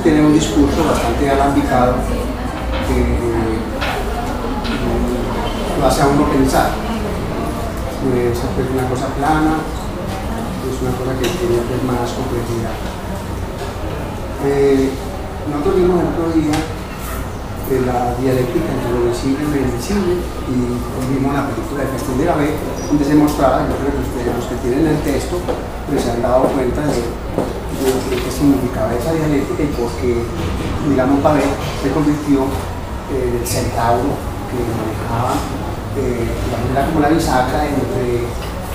tiene un discurso bastante alambicado que lo hace a uno pensar. Es una cosa plana, es una cosa que tiene más complejidad. Nosotros vimos el otro día de la dialéctica entre lo visible y lo invisible, y vimos la película de Festín de la B, donde se mostraba, yo creo que ustedes, los que tienen el texto, pues se han dado cuenta de qué significaba esa dialéctica y por qué, digamos, Babel se convirtió en el centauro que manejaba, era como la bisagra entre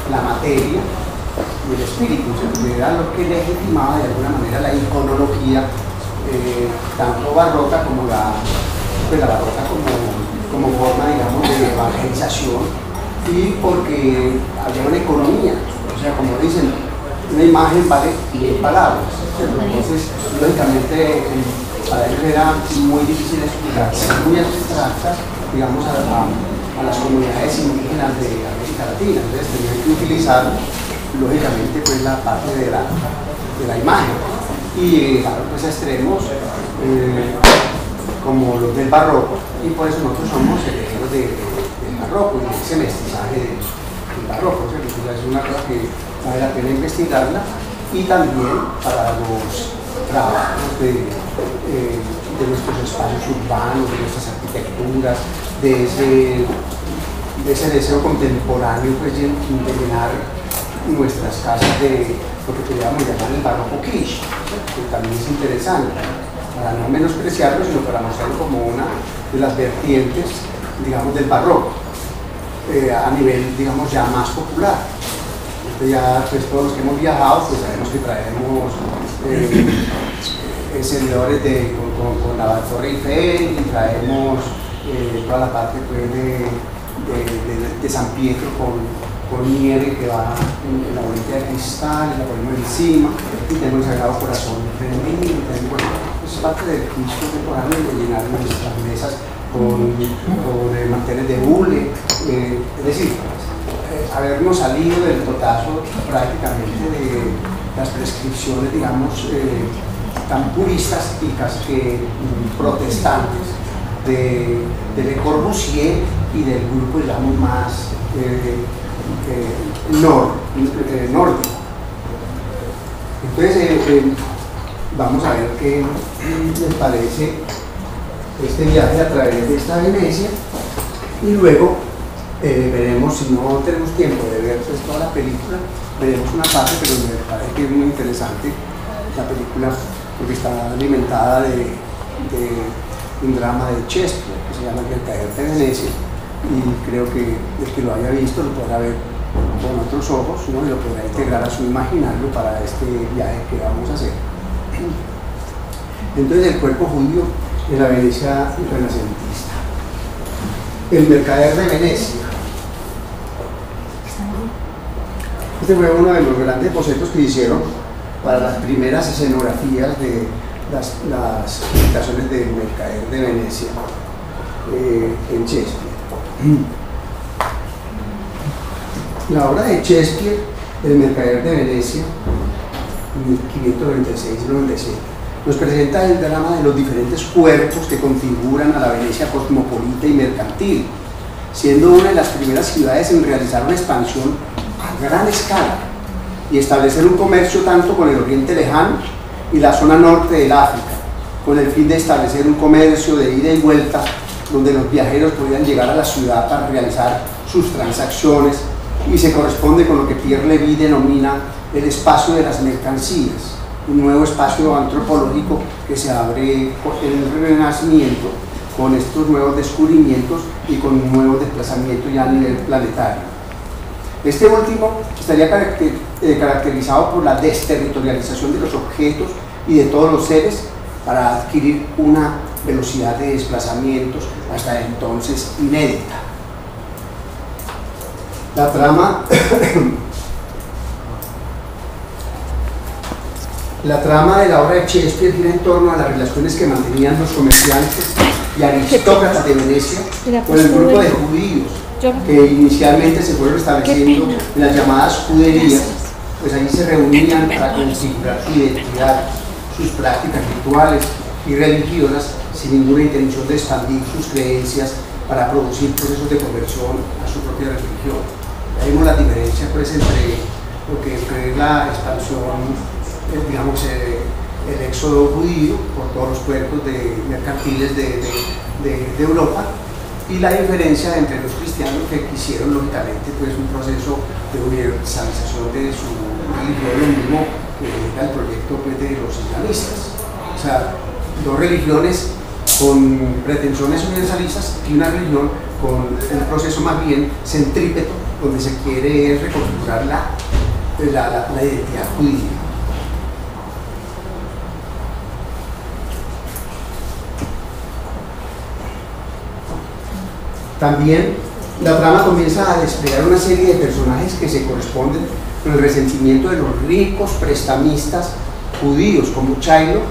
la materia y el espíritu, que era lo que legitimaba de alguna manera la iconología, tanto barroca como la barroca como forma, digamos, de evangelización, y porque había una economía, o sea, como dicen, una imagen vale 10 palabras. Entonces, lógicamente, para ellos era muy difícil explicar, muy abstractas, digamos, a las comunidades indígenas de América Latina. Entonces, tenían que utilizar, lógicamente, pues la parte de la imagen, y claro, pues a extremos como los del barroco, y por eso nosotros somos herederos del barroco y de ese mestizaje del barroco. O sea, que es una cosa que vale la pena investigarla, y también para los trabajos de nuestros espacios urbanos, de nuestras arquitecturas, de ese deseo contemporáneo, pues, de llenar nuestras casas de lo que podríamos llamar el barroco kitsch, que también es interesante, para no menospreciarlo, sino para mostrarlo como una de las vertientes, digamos, del barroco, a nivel, digamos, ya más popular. Ya, pues, todos los que hemos viajado, pues sabemos que traemos seguidores con la Torre Eiffel, y traemos toda la parte, pues, de San Pietro con nieve que va en la bolita de cristal, la ponemos encima, y tenemos el Sagrado Corazón femenino, bueno, es parte del Cristo contemporáneo, de llenar nuestras mesas con manteles de hule, es decir, habernos salido del totazo prácticamente de las prescripciones, digamos, tan puristas y casi protestantes de Le Corbusier y del grupo, digamos, más nórdico. Entonces, vamos a ver qué les parece este viaje a través de esta Venecia, y luego veremos, si no tenemos tiempo de ver, pues, toda la película, veremos una parte, pero me parece que es muy interesante la película, porque está alimentada de un drama de Shakespeare que se llama El Mercader de Venecia, y creo que el que lo haya visto lo podrá ver con otros ojos, ¿no? Y lo podrá integrar a su imaginario para este viaje que vamos a hacer. Entonces, el cuerpo judío en la Venecia renacentista. El Mercader de Venecia. Este fue uno de los grandes bocetos que hicieron para las primeras escenografías de las presentaciones del Mercader de Venecia en Shakespeare. La obra de Shakespeare, El Mercader de Venecia, 1596-97, nos presenta el drama de los diferentes cuerpos que configuran a la Venecia cosmopolita y mercantil, siendo una de las primeras ciudades en realizar una expansión a gran escala y establecer un comercio tanto con el Oriente Lejano y la zona norte del África, con el fin de establecer un comercio de ida y vuelta donde los viajeros podían llegar a la ciudad para realizar sus transacciones, y se corresponde con lo que Pierre Lévy denomina el espacio de las mercancías, un nuevo espacio antropológico que se abre en el Renacimiento con estos nuevos descubrimientos y con nuevos desplazamientos ya a nivel planetario. Este último estaría caracterizado por la desterritorialización de los objetos y de todos los seres para adquirir una velocidad de desplazamientos hasta entonces inédita. La trama de la obra de Shakespeare gira en torno a las relaciones que mantenían los comerciantes y aristócratas de Venecia con el grupo de judíos que inicialmente se fueron estableciendo en las llamadas juderías, pues allí se reunían para configurar su identidad, sus prácticas rituales y religiosas sin ninguna intención de expandir sus creencias para producir procesos de conversión a su propia religión. Ahí vemos la diferencia pues, entre lo que es la expansión, digamos, el éxodo judío por todos los puertos mercantiles de Europa, y la diferencia entre los cristianos que quisieron lógicamente pues, un proceso de universalización de su religión, lo mismo que era el proyecto pues, de los islamistas. O sea, dos religiones con pretensiones universalistas y una religión con un proceso más bien centrípeto, donde se quiere reconfigurar la identidad judía. También la trama comienza a desplegar una serie de personajes que se corresponden con el resentimiento de los ricos prestamistas judíos, como Chailo,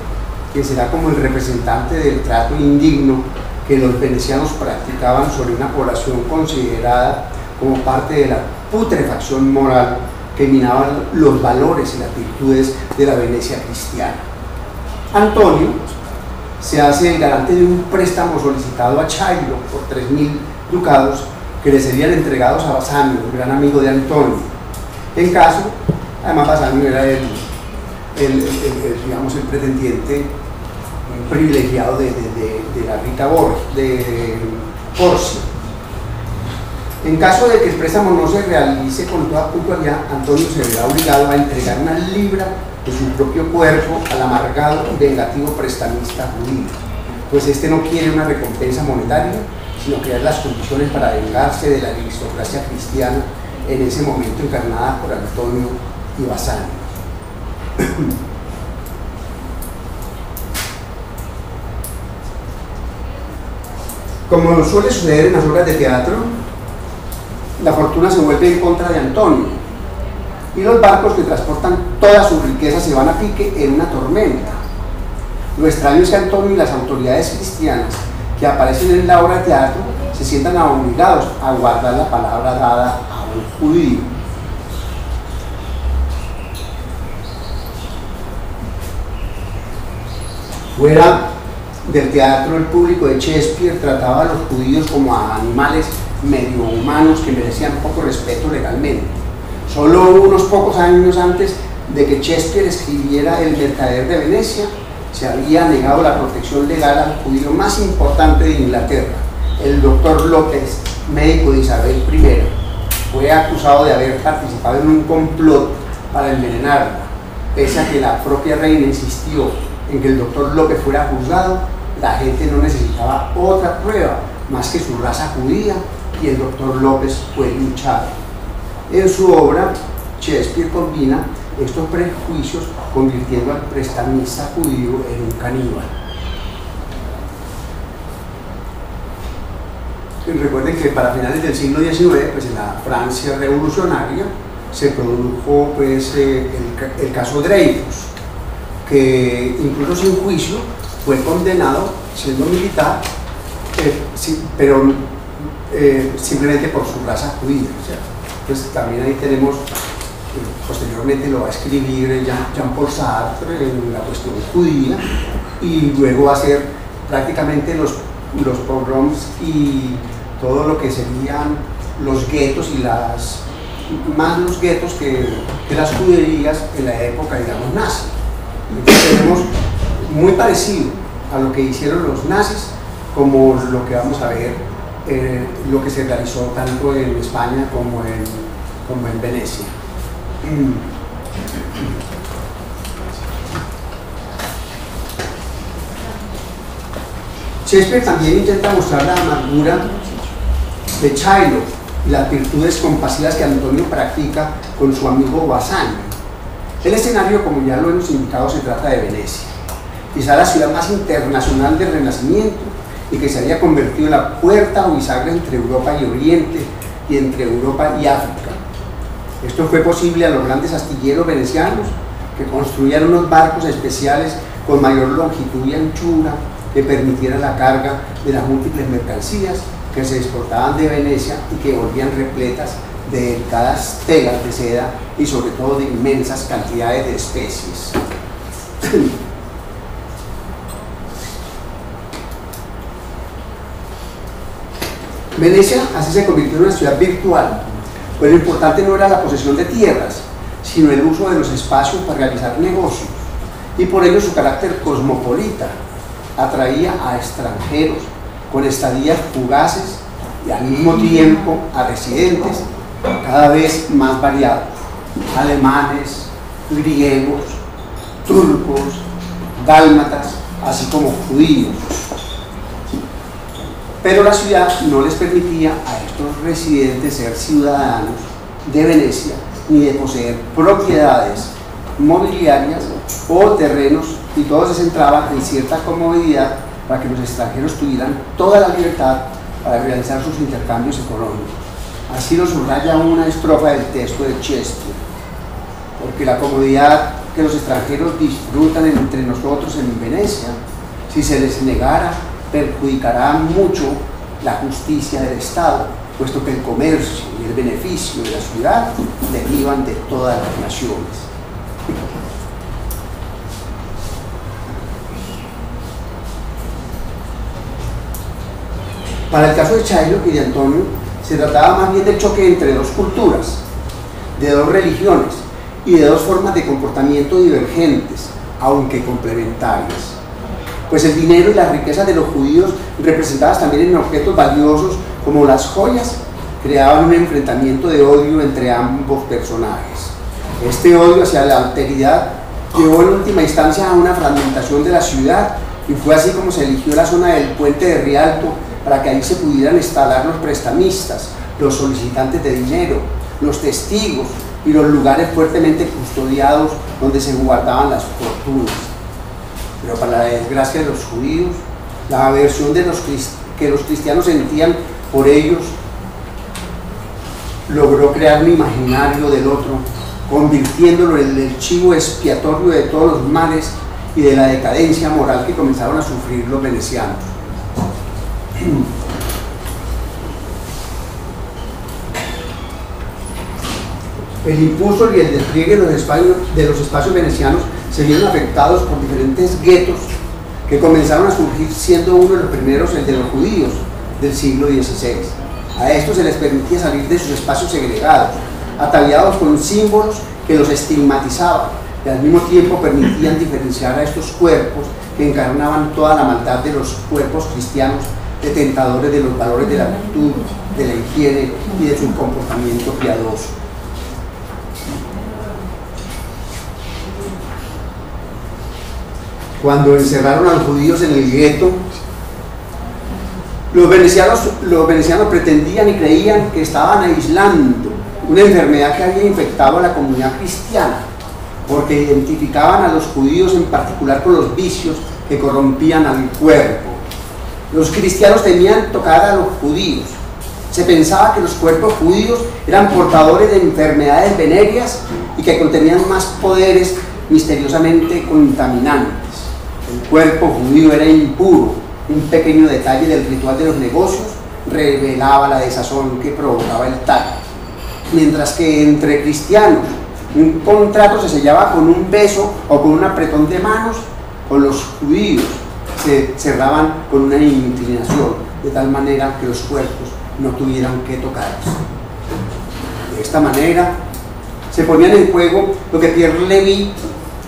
que será como el representante del trato indigno que los venecianos practicaban sobre una población considerada como parte de la putrefacción moral que minaba los valores y las virtudes de la Venecia cristiana. Antonio se hace el garante de un préstamo solicitado a Chailo por 3.000 ducados que le serían entregados a Basanio, un gran amigo de Antonio. En caso, además Basanio era digamos, el pretendiente privilegiado de la rica Porcia. En caso de que el préstamo no se realice con toda puntualidad, Antonio se verá obligado a entregar una libra de su propio cuerpo al amargado y vengativo prestamista judío, pues este no quiere una recompensa monetaria, sino crear las condiciones para vengarse de la aristocracia cristiana en ese momento encarnada por Antonio y Basanio. Como suele suceder en las obras de teatro, la fortuna se vuelve en contra de Antonio y los barcos que transportan toda su riqueza se van a pique en una tormenta. Lo extraño es que Antonio y las autoridades cristianas que aparecen en la obra de teatro se sientan obligados a guardar la palabra dada a un judío. Fuera del teatro, el público de Shakespeare trataba a los judíos como a animales medio humanos que merecían poco respeto legalmente. Solo unos pocos años antes de que Shakespeare escribiera El Mercader de Venecia, se había negado la protección legal al judío más importante de Inglaterra, el doctor López, médico de Isabel I. Fue acusado de haber participado en un complot para envenenarla, pese a que la propia reina insistió en que el doctor López fuera juzgado. La gente no necesitaba otra prueba más que su raza judía, y el doctor López fue linchado. En su obra, Shakespeare combina estos prejuicios convirtiendo al prestamista judío en un caníbal. Recuerden que para finales del siglo XIX, pues en la Francia revolucionaria, se produjo pues, el caso Dreyfus, que incluso sin juicio fue condenado siendo militar, pero simplemente por su raza judía. O sea, pues también ahí tenemos, posteriormente lo va a escribir Jean-Paul Sartre en la cuestión judía, y luego va a ser prácticamente los pogroms y todo lo que serían los guetos y más los guetos que las juderías en la época, digamos, nazi. Entonces tenemos muy parecido a lo que hicieron los nazis como lo que vamos a ver, lo que se realizó tanto en España como en Venecia. Shakespeare también intenta mostrar la amargura de Chailo y las virtudes compasivas que Antonio practica con su amigo Basanio. El escenario, como ya lo hemos indicado, se trata de Venecia, quizá la ciudad más internacional del Renacimiento, y que se había convertido en la puerta o bisagra entre Europa y Oriente, y entre Europa y África. Esto fue posible a los grandes astilleros venecianos, que construían unos barcos especiales con mayor longitud y anchura que permitieran la carga de las múltiples mercancías que se exportaban de Venecia y que volvían repletas de delicadas telas de seda y sobre todo de inmensas cantidades de especies. Venecia así se convirtió en una ciudad virtual, pues lo importante no era la posesión de tierras, sino el uso de los espacios para realizar negocios, y por ello su carácter cosmopolita atraía a extranjeros con estadías fugaces y al mismo tiempo a residentes cada vez más variados: alemanes, griegos, turcos, dálmatas, así como judíos. Pero la ciudad no les permitía a estos residentes ser ciudadanos de Venecia ni de poseer propiedades mobiliarias o terrenos, y todo se centraba en cierta comodidad para que los extranjeros tuvieran toda la libertad para realizar sus intercambios económicos. Así lo subraya una estrofa del texto de Shakespeare: porque la comodidad que los extranjeros disfrutan entre nosotros en Venecia, si se les negara, perjudicará mucho la justicia del Estado, puesto que el comercio y el beneficio de la ciudad derivan de todas las naciones. Para el caso de Chailo y de Antonio, se trataba más bien del choque entre dos culturas, de dos religiones y de dos formas de comportamiento divergentes, aunque complementarias. Pues el dinero y las riquezas de los judíos, representadas también en objetos valiosos como las joyas, creaban un enfrentamiento de odio entre ambos personajes. Este odio hacia la alteridad llevó en última instancia a una fragmentación de la ciudad, y fue así como se eligió la zona del puente de Rialto para que ahí se pudieran instalar los prestamistas, los solicitantes de dinero, los testigos y los lugares fuertemente custodiados donde se guardaban las fortunas. Pero para la desgracia de los judíos, la aversión que los cristianos sentían por ellos logró crear un imaginario del otro, convirtiéndolo en el chivo expiatorio de todos los males y de la decadencia moral que comenzaron a sufrir los venecianos. El impulso y el despliegue de los espacios venecianos se vieron afectados por diferentes guetos que comenzaron a surgir, siendo uno de los primeros el de los judíos del siglo XVI. A estos se les permitía salir de sus espacios segregados, ataviados con símbolos que los estigmatizaban y al mismo tiempo permitían diferenciar a estos cuerpos que encarnaban toda la maldad de los cuerpos cristianos, detentadores de los valores de la virtud, de la higiene y de su comportamiento piadoso. Cuando encerraron a los judíos en el gueto, los venecianos pretendían y creían que estaban aislando una enfermedad que había infectado a la comunidad cristiana, porque identificaban a los judíos en particular con los vicios que corrompían al cuerpo. Los cristianos temían tocar a los judíos. Se pensaba que los cuerpos judíos eran portadores de enfermedades venéreas y que contenían más poderes misteriosamente contaminantes. El cuerpo judío era impuro. Un pequeño detalle del ritual de los negocios revelaba la desazón que provocaba el tacto. Mientras que entre cristianos un contrato se sellaba con un beso o con un apretón de manos, con los judíos se cerraban con una inclinación, de tal manera que los cuerpos no tuvieran que tocarse. De esta manera se ponían en juego lo que Pierre Lévy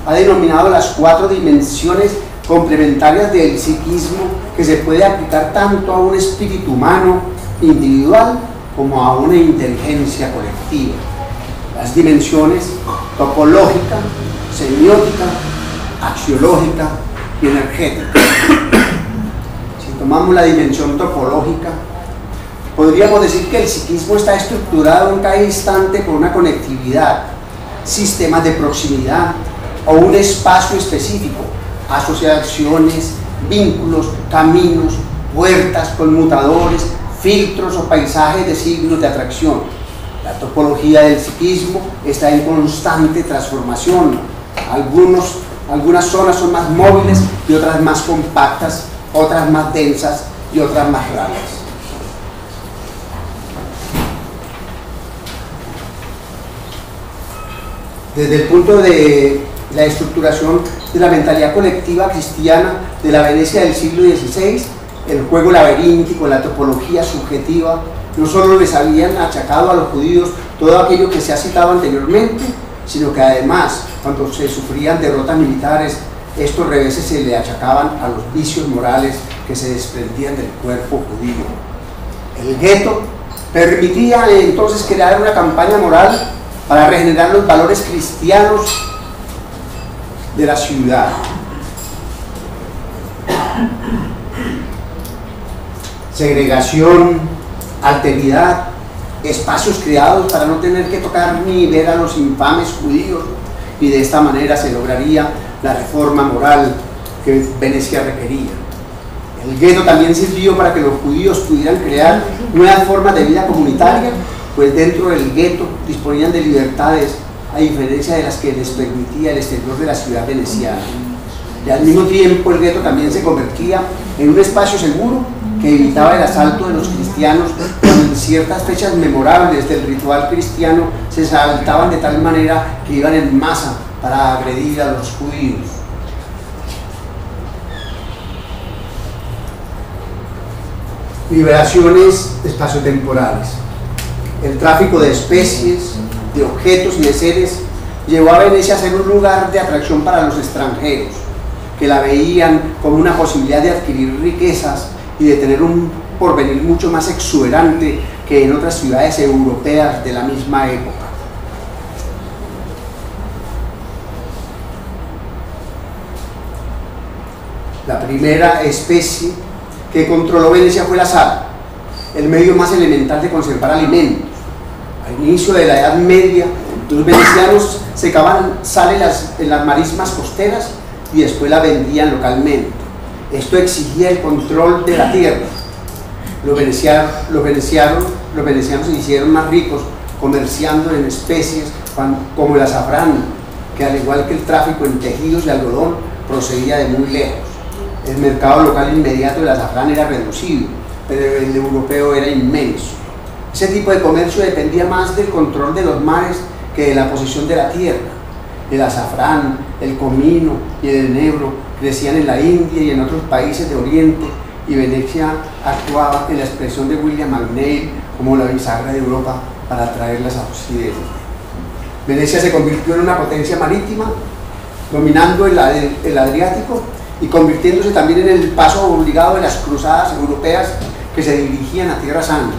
ha denominado las 4 dimensiones complementarias del psiquismo, que se puede aplicar tanto a un espíritu humano individual como a una inteligencia colectiva. Las dimensiones topológica, semiótica, axiológica y energética. Si tomamos la dimensión topológica, podríamos decir que el psiquismo está estructurado en cada instante por una conectividad, sistemas de proximidad o un espacio específico, asociaciones, vínculos, caminos, puertas, conmutadores, filtros o paisajes de signos de atracción. La topología del psiquismo está en constante transformación. Algunas zonas son más móviles y otras más compactas, otras más densas y otras más raras. Desde el punto de la estructuración de la mentalidad colectiva cristiana de la Venecia del siglo XVI, el juego laberíntico, la topología subjetiva, no solo les habían achacado a los judíos todo aquello que se ha citado anteriormente, sino que además, cuando se sufrían derrotas militares, estos reveses se le achacaban a los vicios morales que se desprendían del cuerpo judío. El gueto permitía entonces crear una campaña moral para regenerar los valores cristianos de la ciudad. Segregación, alteridad, espacios creados para no tener que tocar ni ver a los infames judíos, y de esta manera se lograría la reforma moral que Venecia requería. El gueto también sirvió para que los judíos pudieran crear nuevas formas de vida comunitaria, pues dentro del gueto disponían de libertades, a diferencia de las que les permitía el exterior de la ciudad veneciana. Y al mismo tiempo el gueto también se convertía en un espacio seguro que evitaba el asalto de los cristianos cuando en ciertas fechas memorables del ritual cristiano se asaltaban de tal manera que iban en masa para agredir a los judíos. Liberaciones espaciotemporales. El tráfico de especies, de objetos y de seres llevó a Venecia a ser un lugar de atracción para los extranjeros, que la veían como una posibilidad de adquirir riquezas y de tener un porvenir mucho más exuberante que en otras ciudades europeas de la misma época. La primera especie que controló Venecia fue la sal, el medio más elemental de conservar alimentos. Al inicio de la Edad Media, los venecianos secaban sal en las marismas costeras y después la vendían localmente. Esto exigía el control de la tierra. Los venecianos se hicieron más ricos comerciando en especies como el azafrán, que al igual que el tráfico en tejidos de algodón procedía de muy lejos. El mercado local inmediato del azafrán era reducido, pero el europeo era inmenso. Ese tipo de comercio dependía más del control de los mares que de la posesión de la tierra. El azafrán, el comino y el enebro crecían en la India y en otros países de Oriente, y Venecia actuaba en la expresión de William McNeill como la bisagra de Europa para traerlas a Occidente. Venecia se convirtió en una potencia marítima, dominando el Adriático y convirtiéndose también en el paso obligado de las cruzadas europeas que se dirigían a Tierra Santa.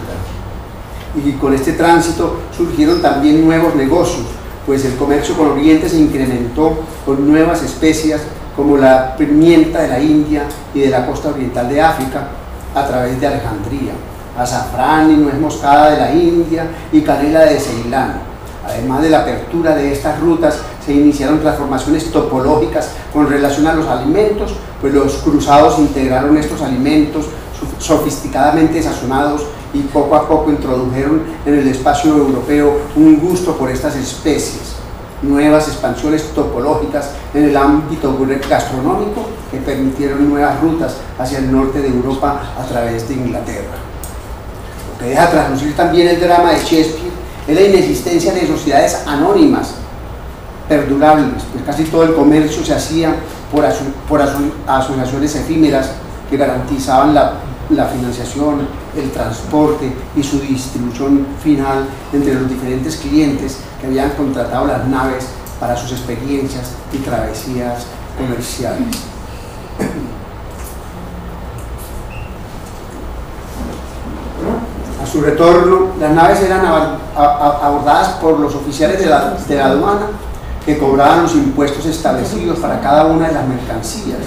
Y con este tránsito surgieron también nuevos negocios, pues el comercio con Oriente se incrementó con nuevas especias como la pimienta de la India y de la costa oriental de África a través de Alejandría, azafrán y nuez moscada de la India y canela de Ceilán. Además de la apertura de estas rutas, se iniciaron transformaciones topológicas con relación a los alimentos, pues los cruzados integraron estos alimentos sofisticadamente sazonados y poco a poco introdujeron en el espacio europeo un gusto por estas especies. Nuevas expansiones topológicas en el ámbito gastronómico que permitieron nuevas rutas hacia el norte de Europa a través de Inglaterra. Lo que deja traslucir también el drama de Shakespeare es la inexistencia de sociedades anónimas perdurables, pues casi todo el comercio se hacía por asociaciones efímeras que garantizaban la financiación, el transporte y su distribución final entre los diferentes clientes que habían contratado las naves para sus experiencias y travesías comerciales. A su retorno, las naves eran abordadas por los oficiales de la aduana, que cobraban los impuestos establecidos para cada una de las mercancías,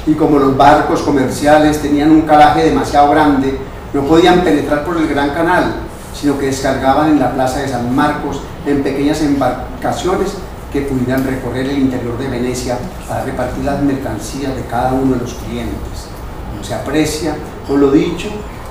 y como los barcos comerciales tenían un calaje demasiado grande, no podían penetrar por el Gran Canal, sino que descargaban en la plaza de San Marcos en pequeñas embarcaciones que pudieran recorrer el interior de Venecia para repartir las mercancías de cada uno de los clientes. Como se aprecia por lo dicho,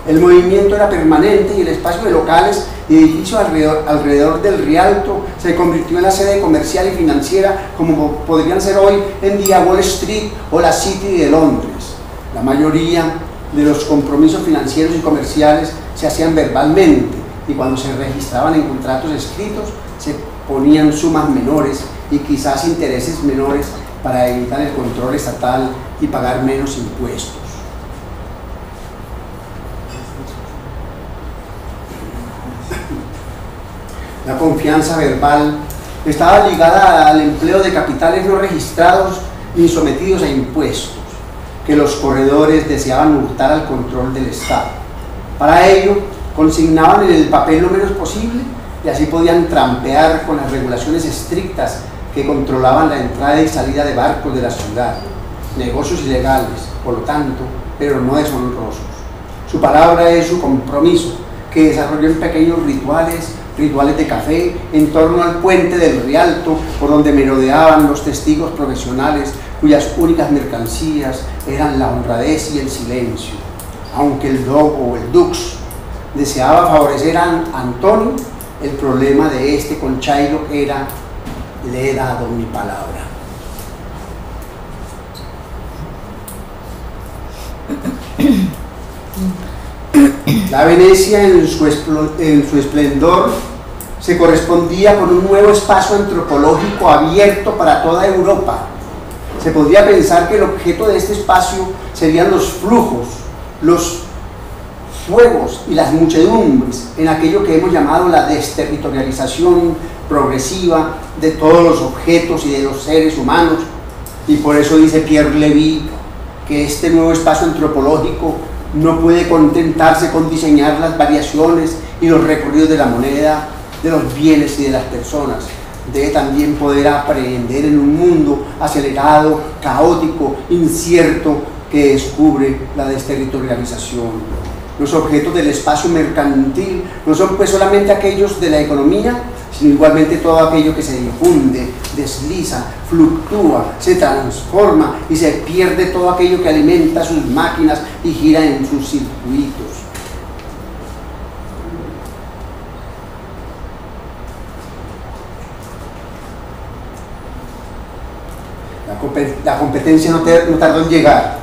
el movimiento era permanente y el espacio de locales y edificios alrededor del Rialto se convirtió en la sede comercial y financiera como podrían ser hoy en día Wall Street o la City de Londres. La mayoría de los compromisos financieros y comerciales se hacían verbalmente, y cuando se registraban en contratos escritos se ponían sumas menores y quizás intereses menores para evitar el control estatal y pagar menos impuestos. La confianza verbal estaba ligada al empleo de capitales no registrados ni sometidos a impuestos, que los corredores deseaban hurtar al control del Estado. Para ello, consignaban en el papel lo menos posible y así podían trampear con las regulaciones estrictas que controlaban la entrada y salida de barcos de la ciudad, negocios ilegales, por lo tanto, pero no deshonrosos. Su palabra es su compromiso, que desarrolló en pequeños rituales de café en torno al puente del Rialto, por donde merodeaban los testigos profesionales cuyas únicas mercancías eran la honradez y el silencio. Aunque el Dogo o el Dux deseaba favorecer a Antonio, el problema de este con Chairo era: le he dado mi palabra. La Venecia en su esplendor se correspondía con un nuevo espacio antropológico abierto para toda Europa. Se podría pensar que el objeto de este espacio serían los flujos, los fuegos y las muchedumbres en aquello que hemos llamado la desterritorialización progresiva de todos los objetos y de los seres humanos. Y por eso dice Pierre Lévy que este nuevo espacio antropológico no puede contentarse con diseñar las variaciones y los recorridos de la moneda, de los bienes y de las personas. Debe también poder aprehender en un mundo acelerado, caótico, incierto, que descubre la desterritorialización. Los objetos del espacio mercantil no son pues solamente aquellos de la economía, sino igualmente todo aquello que se difunde, desliza, fluctúa, se transforma y se pierde, todo aquello que alimenta sus máquinas y gira en sus circuitos. La competencia no tardó en llegar,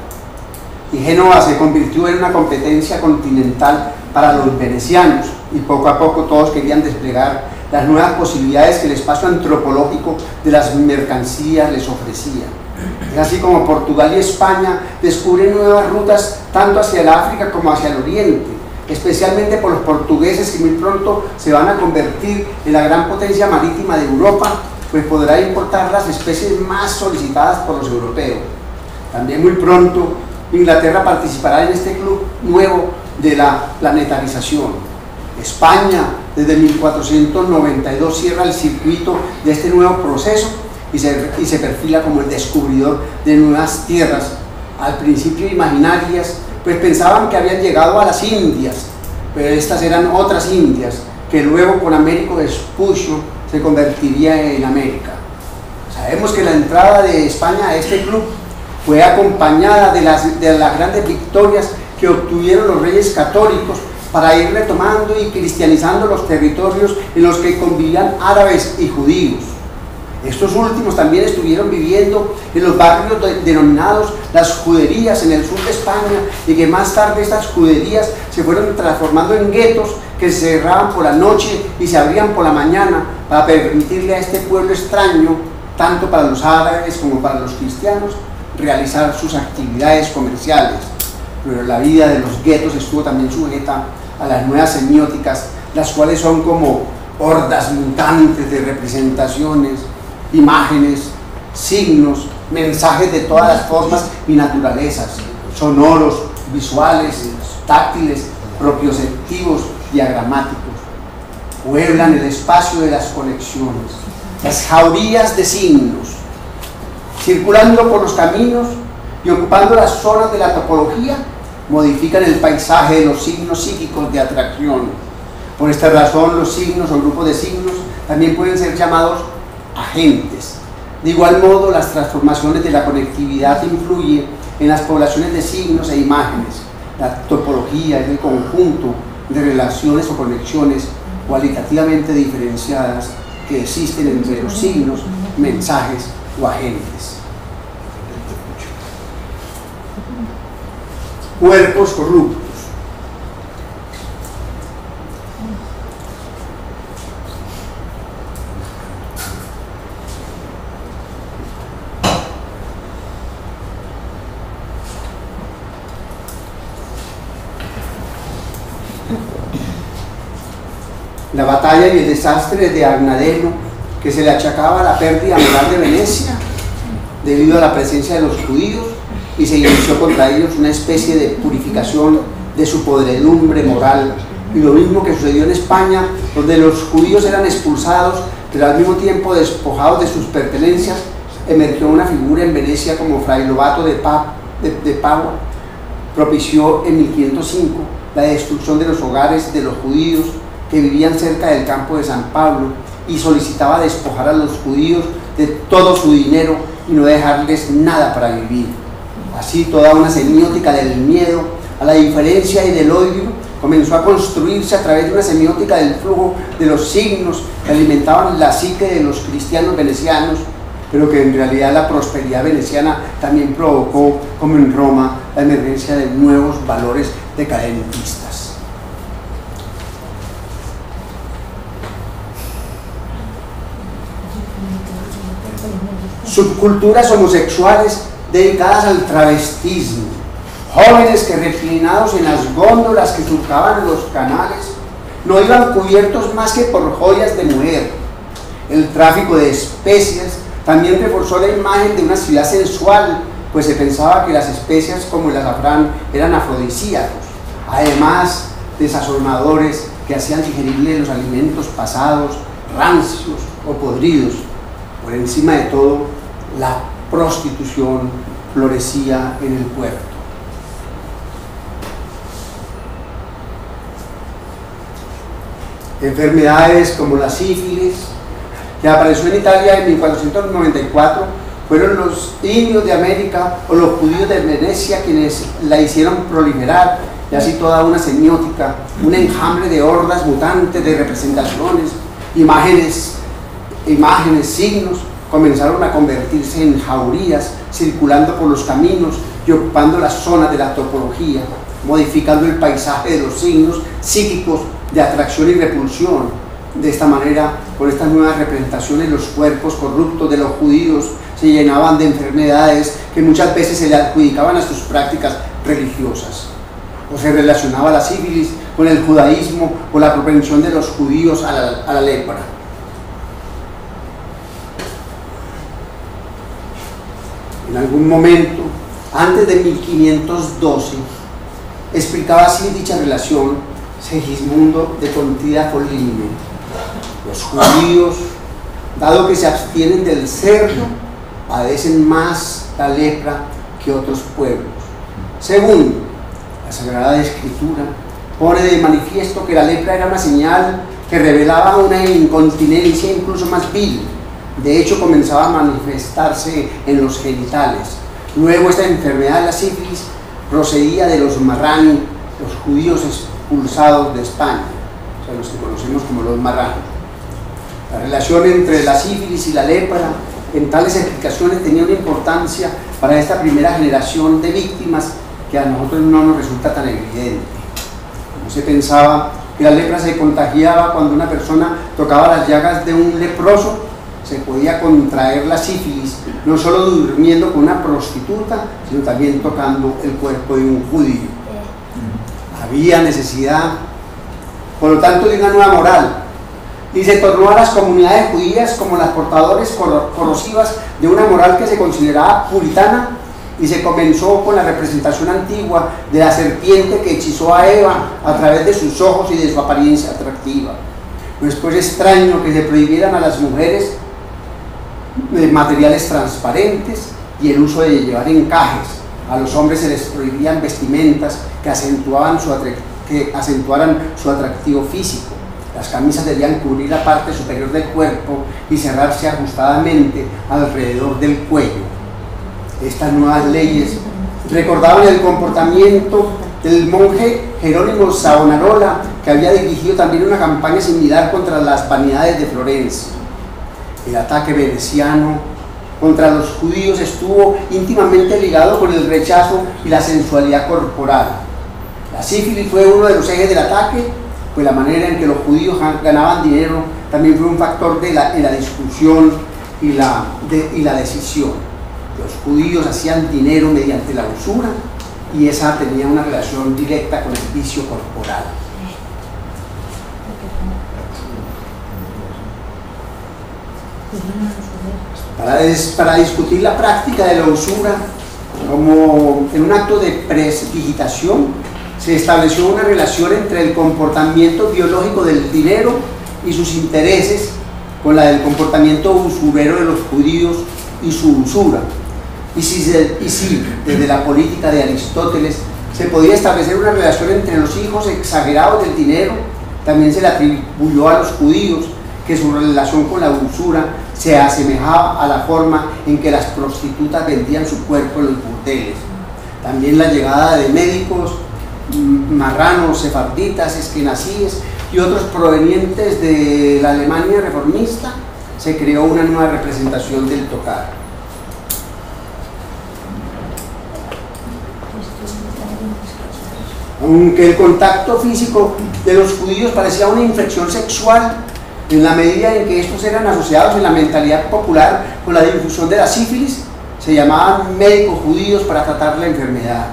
y Génova se convirtió en una competencia continental para los venecianos, y poco a poco todos querían desplegar las nuevas posibilidades que el espacio antropológico de las mercancías les ofrecía. Es así como Portugal y España descubren nuevas rutas tanto hacia el África como hacia el Oriente, especialmente por los portugueses, que muy pronto se van a convertir en la gran potencia marítima de Europa, pues podrá importar las especies más solicitadas por los europeos. También muy pronto Inglaterra participará en este club nuevo de la planetarización. España desde 1492 cierra el circuito de este nuevo proceso y se perfila como el descubridor de nuevas tierras, al principio imaginarias, pues pensaban que habían llegado a las Indias, pero estas eran otras Indias, que luego con Américo Vespucio se convertiría en América. Sabemos que la entrada de España a este club fue acompañada de las grandes victorias que obtuvieron los reyes católicos para ir retomando y cristianizando los territorios en los que convivían árabes y judíos. Estos últimos también estuvieron viviendo en los barrios denominados las juderías en el sur de España, y que más tarde estas juderías se fueron transformando en guetos que se cerraban por la noche y se abrían por la mañana para permitirle a este pueblo extraño, tanto para los árabes como para los cristianos, realizar sus actividades comerciales. Pero la vida de los guetos estuvo también sujeta a las nuevas semióticas, las cuales son como hordas mutantes de representaciones, imágenes, signos, mensajes de todas las formas y naturalezas, sonoros, visuales, táctiles, propioceptivos, diagramáticos. Pueblan el espacio de las conexiones, las jaurías de signos, circulando por los caminos y ocupando las zonas de la topología, modifican el paisaje de los signos psíquicos de atracción. Por esta razón, los signos o grupos de signos también pueden ser llamados agentes. De igual modo, las transformaciones de la conectividad influyen en las poblaciones de signos e imágenes. La topología es el conjunto de relaciones o conexiones cualitativamente diferenciadas que existen entre los signos, mensajes o agentes. Cuerpos corruptos. La batalla y el desastre de Agnadeno, que se le achacaba la pérdida moral de Venecia debido a la presencia de los judíos, y se inició contra ellos una especie de purificación de su podredumbre moral. Y lo mismo que sucedió en España, donde los judíos eran expulsados, pero al mismo tiempo despojados de sus pertenencias, emergió una figura en Venecia como Fray Lobato de Padua, propició en 1505 la destrucción de los hogares de los judíos que vivían cerca del campo de San Pablo, y solicitaba despojar a los judíos de todo su dinero y no dejarles nada para vivir. Así toda una semiótica del miedo, a la diferencia y del odio comenzó a construirse a través de una semiótica del flujo de los signos que alimentaban la psique de los cristianos venecianos, pero que en realidad la prosperidad veneciana también provocó, como en Roma, la emergencia de nuevos valores decadentistas. Subculturas homosexuales dedicadas al travestismo, jóvenes que, reclinados en las góndolas que surcaban los canales, no iban cubiertos más que por joyas de mujer. El tráfico de especias también reforzó la imagen de una ciudad sensual, pues se pensaba que las especias como el azafrán eran afrodisíacos, además de sazonadores que hacían digeribles los alimentos pasados, rancios o podridos. Por encima de todo, la prostitución florecía en el puerto. Enfermedades como la sífilis, que apareció en Italia en 1494, fueron los indios de América o los judíos de Venecia quienes la hicieron proliferar, y así toda una semiótica, un enjambre de hordas mutantes de representaciones, imágenes, signos, comenzaron a convertirse en jaurías, circulando por los caminos y ocupando las zonas de la topología, modificando el paisaje de los signos psíquicos de atracción y repulsión. De esta manera, con estas nuevas representaciones, los cuerpos corruptos de los judíos se llenaban de enfermedades que muchas veces se le adjudicaban a sus prácticas religiosas. O se relacionaba la sífilis con el judaísmo o la propensión de los judíos a la lepra. En algún momento, antes de 1512, explicaba así dicha relación Segismundo de Pontida Foligno: los judíos, dado que se abstienen del cerdo, padecen más la lepra que otros pueblos. Segundo, la Sagrada Escritura pone de manifiesto que la lepra era una señal que revelaba una incontinencia incluso más vil. De hecho, comenzaba a manifestarse en los genitales. Luego, esta enfermedad de la sífilis procedía de los marrani, los judíos expulsados de España, o sea, los que conocemos como los marranos. La relación entre la sífilis y la lepra en tales explicaciones tenía una importancia para esta primera generación de víctimas que a nosotros no nos resulta tan evidente. Como se pensaba que la lepra se contagiaba cuando una persona tocaba las llagas de un leproso, se podía contraer la sífilis no solo durmiendo con una prostituta, sino también tocando el cuerpo de un judío. Había necesidad, por lo tanto, de una nueva moral, y se tornó a las comunidades judías como las portadoras corrosivas de una moral que se consideraba puritana, y se comenzó con la representación antigua de la serpiente que hechizó a Eva a través de sus ojos y de su apariencia atractiva. No es pues extraño que se prohibieran a las mujeres materiales transparentes y el uso de llevar encajes. A los hombres se les prohibían vestimentas que acentuaran su atractivo físico. Las camisas debían cubrir la parte superior del cuerpo y cerrarse ajustadamente alrededor del cuello. Estas nuevas leyes recordaban el comportamiento del monje Jerónimo Savonarola, que había dirigido también una campaña similar contra las vanidades de Florencia. El ataque veneciano contra los judíos estuvo íntimamente ligado con el rechazo y la sensualidad corporal. La sífilis fue uno de los ejes del ataque, pues la manera en que los judíos ganaban dinero también fue un factor en la discusión y la decisión. Los judíos hacían dinero mediante la usura, y esa tenía una relación directa con el vicio corporal. para discutir la práctica de la usura como en un acto de presdigitación. Se estableció una relación entre el comportamiento biológico del dinero y sus intereses con la del comportamiento usurero de los judíos y su usura. Y si desde la política de Aristóteles se podía establecer una relación entre los hijos exagerados del dinero, también se le atribuyó a los judíos que su relación con la usura se asemejaba a la forma en que las prostitutas vendían su cuerpo en los burdeles. También la llegada de médicos marranos, sefarditas, esquenacíes y otros provenientes de la Alemania reformista, se creó una nueva representación del tocar. Aunque el contacto físico de los judíos parecía una infección sexual, en la medida en que estos eran asociados en la mentalidad popular con la difusión de la sífilis, se llamaban médicos judíos para tratar la enfermedad.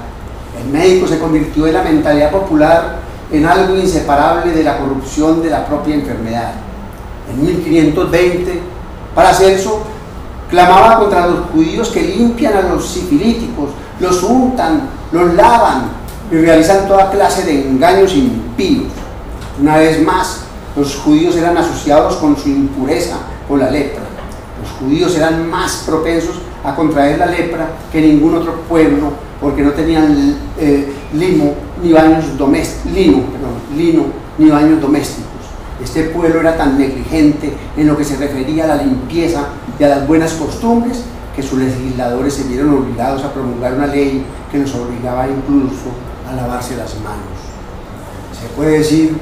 El médico se convirtió en la mentalidad popular en algo inseparable de la corrupción de la propia enfermedad. En 1520, Paracelso clamaba contra los judíos que limpian a los sifilíticos, los untan, los lavan y realizan toda clase de engaños impíos. Una vez más, los judíos eran asociados con su impureza, con la lepra. Los judíos eran más propensos a contraer la lepra que ningún otro pueblo, porque no tenían lino ni baños domésticos. Este pueblo era tan negligente en lo que se refería a la limpieza y a las buenas costumbres que sus legisladores se vieron obligados a promulgar una ley que los obligaba incluso a lavarse las manos. Se puede decir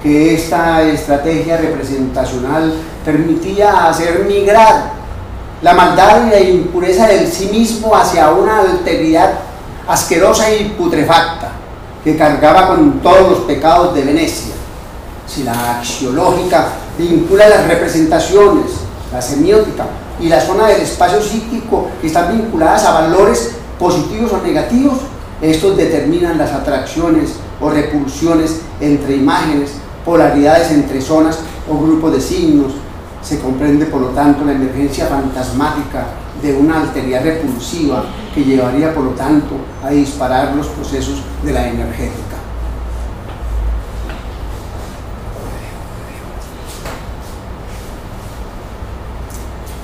que esta estrategia representacional permitía hacer migrar la maldad y la impureza del sí mismo hacia una alteridad asquerosa y putrefacta que cargaba con todos los pecados de Venecia. Si la axiológica vincula las representaciones, la semiótica y la zona del espacio psíquico que están vinculadas a valores positivos o negativos, estos determinan las atracciones o repulsiones entre imágenes, polaridades entre zonas o grupos de signos. Se comprende, por lo tanto, la emergencia fantasmática de una alteridad repulsiva que llevaría, por lo tanto, a disparar los procesos de la energética.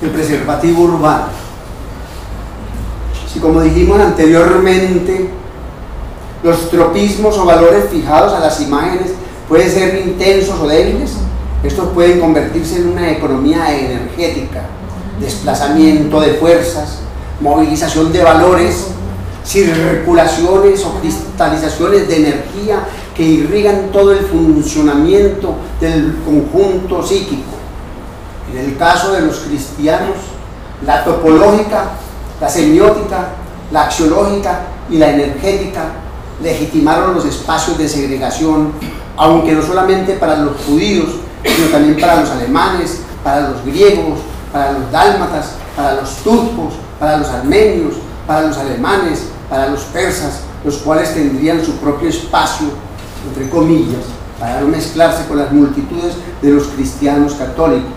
El preservativo urbano. Si, como dijimos anteriormente, los tropismos o valores fijados a las imágenes pueden ser intensos o débiles, estos pueden convertirse en una economía energética, desplazamiento de fuerzas, movilización de valores, circulaciones o cristalizaciones de energía que irrigan todo el funcionamiento del conjunto psíquico. En el caso de los cristianos, la topológica, la semiótica, la axiológica y la energética legitimaron los espacios de segregación, aunque no solamente para los judíos, sino también para los alemanes, para los griegos, para los dálmatas, para los turcos, para los armenios, para los alemanes, para los persas, los cuales tendrían su propio espacio, entre comillas, para no mezclarse con las multitudes de los cristianos católicos.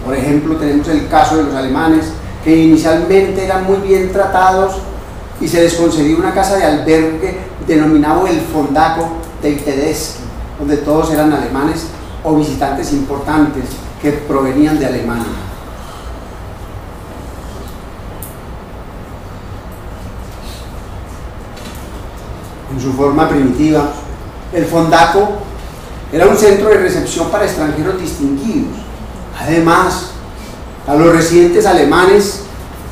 Por ejemplo, tenemos el caso de los alemanes, que inicialmente eran muy bien tratados y se les concedió una casa de albergue denominado el Fondaco de Tedeschi, donde todos eran alemanes o visitantes importantes que provenían de Alemania. En su forma primitiva, el Fondaco era un centro de recepción para extranjeros distinguidos. Además, a los residentes alemanes,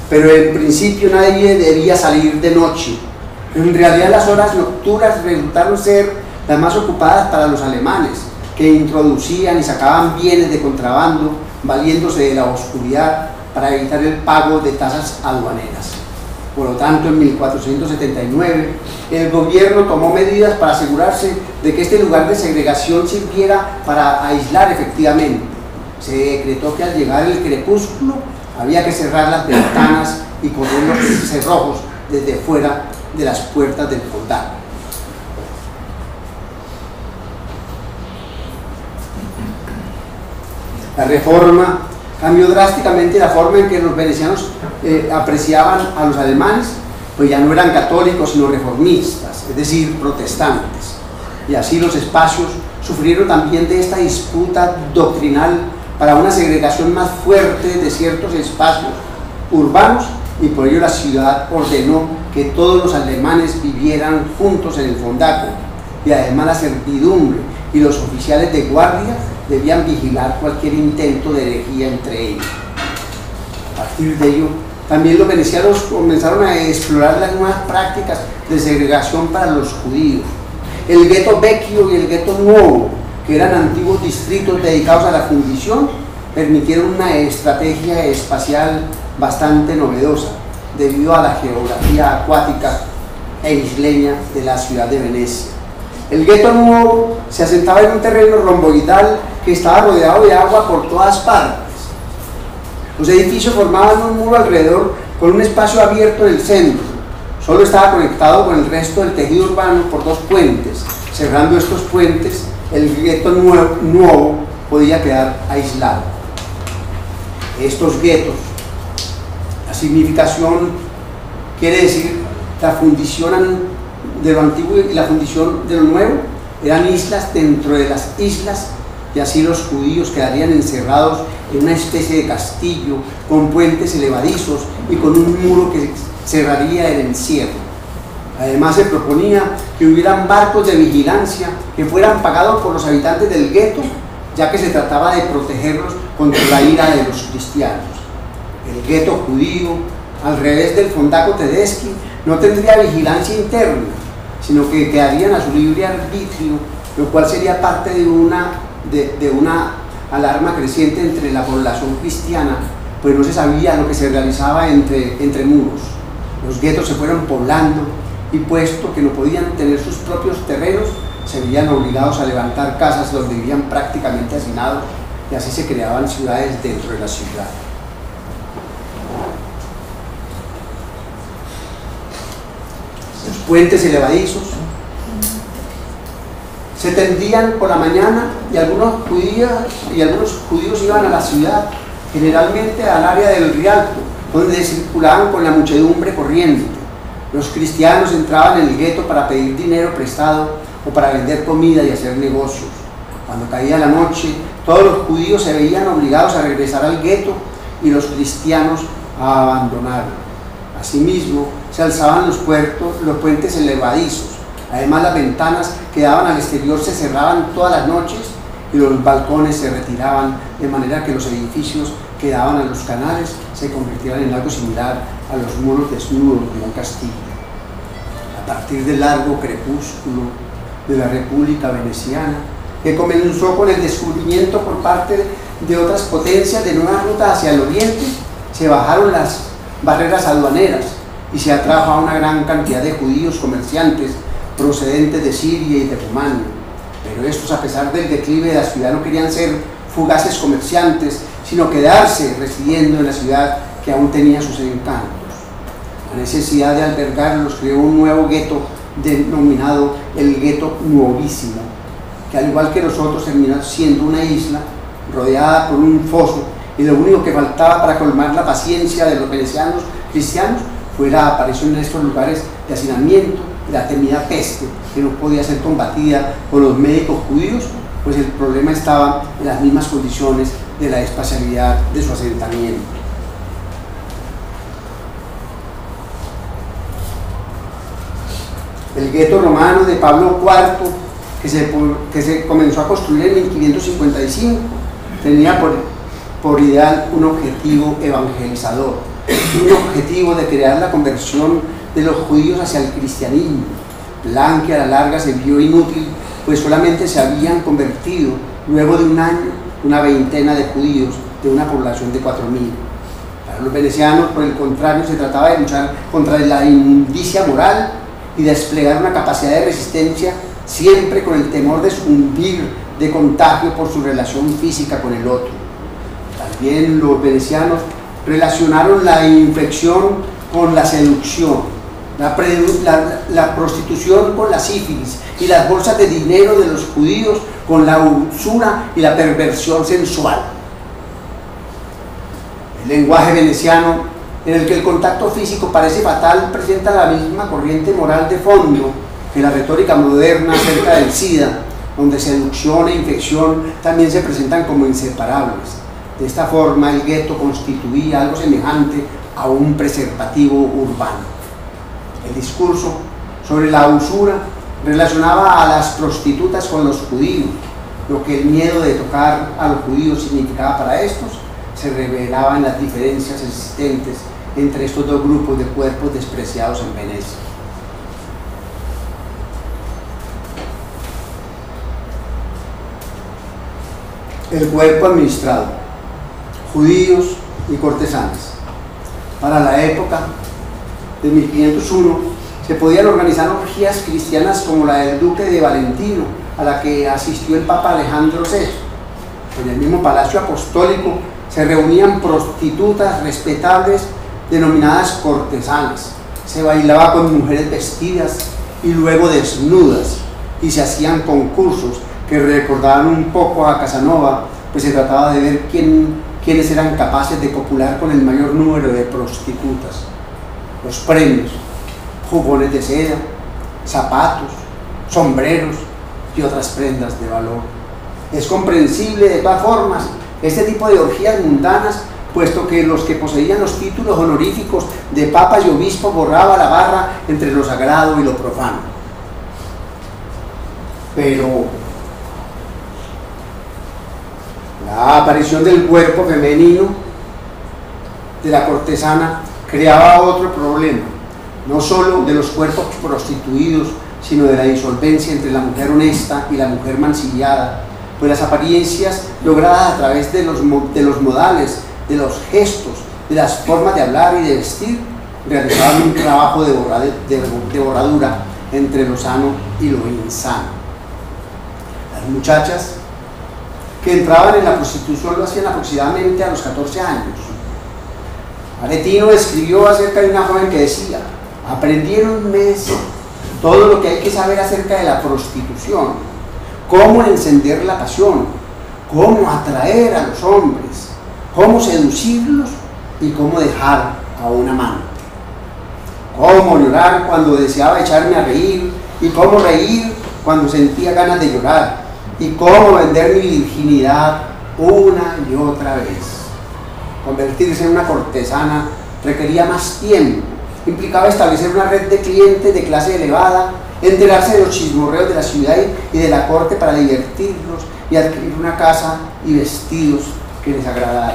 pero en principio nadie debía salir de noche. En realidad las horas nocturnas resultaron ser las más ocupadas para los alemanes, que introducían y sacaban bienes de contrabando, valiéndose de la oscuridad para evitar el pago de tasas aduaneras. Por lo tanto, en 1479, el gobierno tomó medidas para asegurarse de que este lugar de segregación sirviera para aislar efectivamente. Se decretó que al llegar el crepúsculo había que cerrar las ventanas y correr los cerrojos desde fuera de las puertas del Fondaco. La reforma Cambió drásticamente la forma en que los venecianos apreciaban a los alemanes, pues ya no eran católicos sino reformistas, es decir, protestantes. Y así los espacios sufrieron también de esta disputa doctrinal para una segregación más fuerte de ciertos espacios urbanos, y por ello la ciudad ordenó que todos los alemanes vivieran juntos en el fondaco, y además la servidumbre y los oficiales de guardia debían vigilar cualquier intento de herejía entre ellos. A partir de ello, también los venecianos comenzaron a explorar las nuevas prácticas de segregación para los judíos. El gueto vecchio y el gueto nuevo, que eran antiguos distritos dedicados a la fundición, permitieron una estrategia espacial bastante novedosa, debido a la geografía acuática e isleña de la ciudad de Venecia. El gueto nuevo se asentaba en un terreno romboidal que estaba rodeado de agua por todas partes. Los edificios formaban un muro alrededor con un espacio abierto en el centro. Solo estaba conectado con el resto del tejido urbano por dos puentes. Cerrando estos puentes, el gueto nuevo podía quedar aislado. Estos guetos, la significación quiere decir la fundición de lo antiguo y la fundición de lo nuevo, eran islas dentro de las islas, y así los judíos quedarían encerrados en una especie de castillo con puentes elevadizos y con un muro que cerraría el encierro. Además se proponía que hubieran barcos de vigilancia que fueran pagados por los habitantes del gueto, ya que se trataba de protegerlos contra la ira de los cristianos. El gueto judío, al revés del fondaco Tedeschi, no tendría vigilancia interna, sino que quedarían a su libre arbitrio, lo cual sería parte de una alarma creciente entre la población cristiana, pues no se sabía lo que se realizaba entre muros. Los guetos se fueron poblando, y puesto que no podían tener sus propios terrenos, se veían obligados a levantar casas donde vivían prácticamente hacinados, y así se creaban ciudades dentro de la ciudad. Los puentes elevadizos se tendían por la mañana, y algunos judíos iban a la ciudad, generalmente al área del Rialto, donde circulaban con la muchedumbre corriente. Los cristianos entraban en el gueto para pedir dinero prestado o para vender comida y hacer negocios. Cuando caía la noche, todos los judíos se veían obligados a regresar al gueto y los cristianos a abandonarlo. Asimismo, se alzaban los puentes elevadizos. Además, las ventanas que daban al exterior se cerraban todas las noches y los balcones se retiraban, de manera que los edificios que daban a los canales se convirtieran en algo similar a los muros desnudos de un castillo. A partir del largo crepúsculo de la República Veneciana, que comenzó con el descubrimiento por parte de otras potencias de nuevas rutas hacia el oriente, se bajaron las barreras aduaneras y se atrajo a una gran cantidad de judíos comerciantes procedentes de Siria y de Rumania. Pero estos, a pesar del declive de la ciudad, no querían ser fugaces comerciantes, sino quedarse residiendo en la ciudad que aún tenía sus encantos. La necesidad de albergarlos creó un nuevo gueto denominado el gueto nuovísimo, que al igual que los otros terminó siendo una isla rodeada por un foso, y lo único que faltaba para colmar la paciencia de los venecianos cristianos fue la aparición en estos lugares de hacinamiento de la temida peste, que no podía ser combatida por los médicos judíos, pues el problema estaba en las mismas condiciones de la espacialidad de su asentamiento. El gueto romano de Pablo IV, que se comenzó a construir en 1555, tenía por ideal un objetivo evangelizador, un objetivo de crear la conversión de los judíos hacia el cristianismo, plan que a la larga se vio inútil, pues solamente se habían convertido luego de un año una veintena de judíos de una población de 4.000. Para los venecianos, por el contrario, se trataba de luchar contra la inmundicia moral y desplegar una capacidad de resistencia, siempre con el temor de sucumbir de contagio por su relación física con el otro. También los venecianos relacionaron la infección con la seducción, la prostitución con la sífilis, y las bolsas de dinero de los judíos con la usura y la perversión sensual. El lenguaje veneciano, en el que el contacto físico parece fatal, presenta la misma corriente moral de fondo que la retórica moderna acerca del SIDA, donde seducción e infección también se presentan como inseparables. De esta forma, el gueto constituía algo semejante a un preservativo urbano. El discurso sobre la usura relacionaba a las prostitutas con los judíos. Lo que el miedo de tocar a los judíos significaba para estos se revelaba en las diferencias existentes entre estos dos grupos de cuerpos despreciados en Venecia. El cuerpo administrado, judíos y cortesanas. Para la época de 1501 se podían organizar orgías cristianas como la del duque de Valentino, a la que asistió el Papa Alejandro VI. En el mismo palacio apostólico se reunían prostitutas respetables denominadas cortesanas. Se bailaba con mujeres vestidas y luego desnudas, y se hacían concursos que recordaban un poco a Casanova, pues se trataba de ver quiénes eran capaces de copular con el mayor número de prostitutas. Los premios: jubones de seda, zapatos, sombreros y otras prendas de valor. Es comprensible de todas formas este tipo de orgías mundanas, puesto que los que poseían los títulos honoríficos de papas y obispos borraba la barra entre lo sagrado y lo profano. Pero la aparición del cuerpo femenino de la cortesana creaba otro problema, no solo de los cuerpos prostituidos, sino de la insolvencia entre la mujer honesta y la mujer mancillada, pues las apariencias logradas a través de los modales, de los gestos, de las formas de hablar y de vestir, realizaban un trabajo de borradura entre lo sano y lo insano. Las muchachas que entraban en la prostitución lo hacían aproximadamente a los 14 años. Aretino escribió acerca de una joven que decía: aprendí en un mes todo lo que hay que saber acerca de la prostitución, cómo encender la pasión, cómo atraer a los hombres, cómo seducirlos y cómo dejar a un amante, cómo llorar cuando deseaba echarme a reír y cómo reír cuando sentía ganas de llorar, y cómo vender mi virginidad una y otra vez. Convertirse en una cortesana requería más tiempo, implicaba establecer una red de clientes de clase elevada, enterarse de los chismorreos de la ciudad y de la corte para divertirlos y adquirir una casa y vestidos que les agradaran.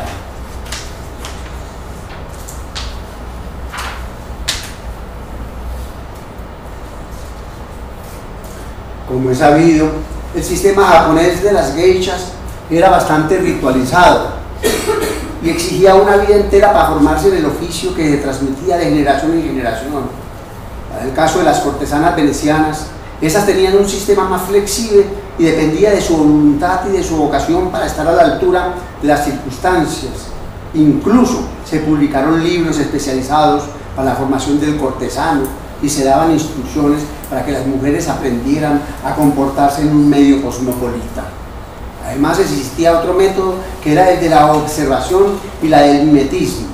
Como es sabido, el sistema japonés de las geishas era bastante ritualizado y exigía una vida entera para formarse en el oficio que se transmitía de generación en generación. En el caso de las cortesanas venecianas, esas tenían un sistema más flexible y dependía de su voluntad y de su vocación para estar a la altura de las circunstancias. Incluso se publicaron libros especializados para la formación del cortesano y se daban instrucciones para que las mujeres aprendieran a comportarse en un medio cosmopolita. Además existía otro método que era el de la observación y la del mimetismo,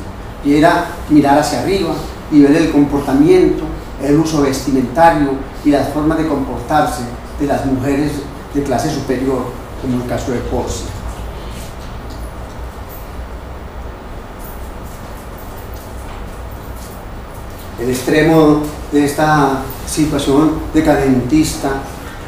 y era mirar hacia arriba y ver el comportamiento, el uso vestimentario y las formas de comportarse de las mujeres de clase superior, como el caso de Porcia. El extremo de esta situación decadentista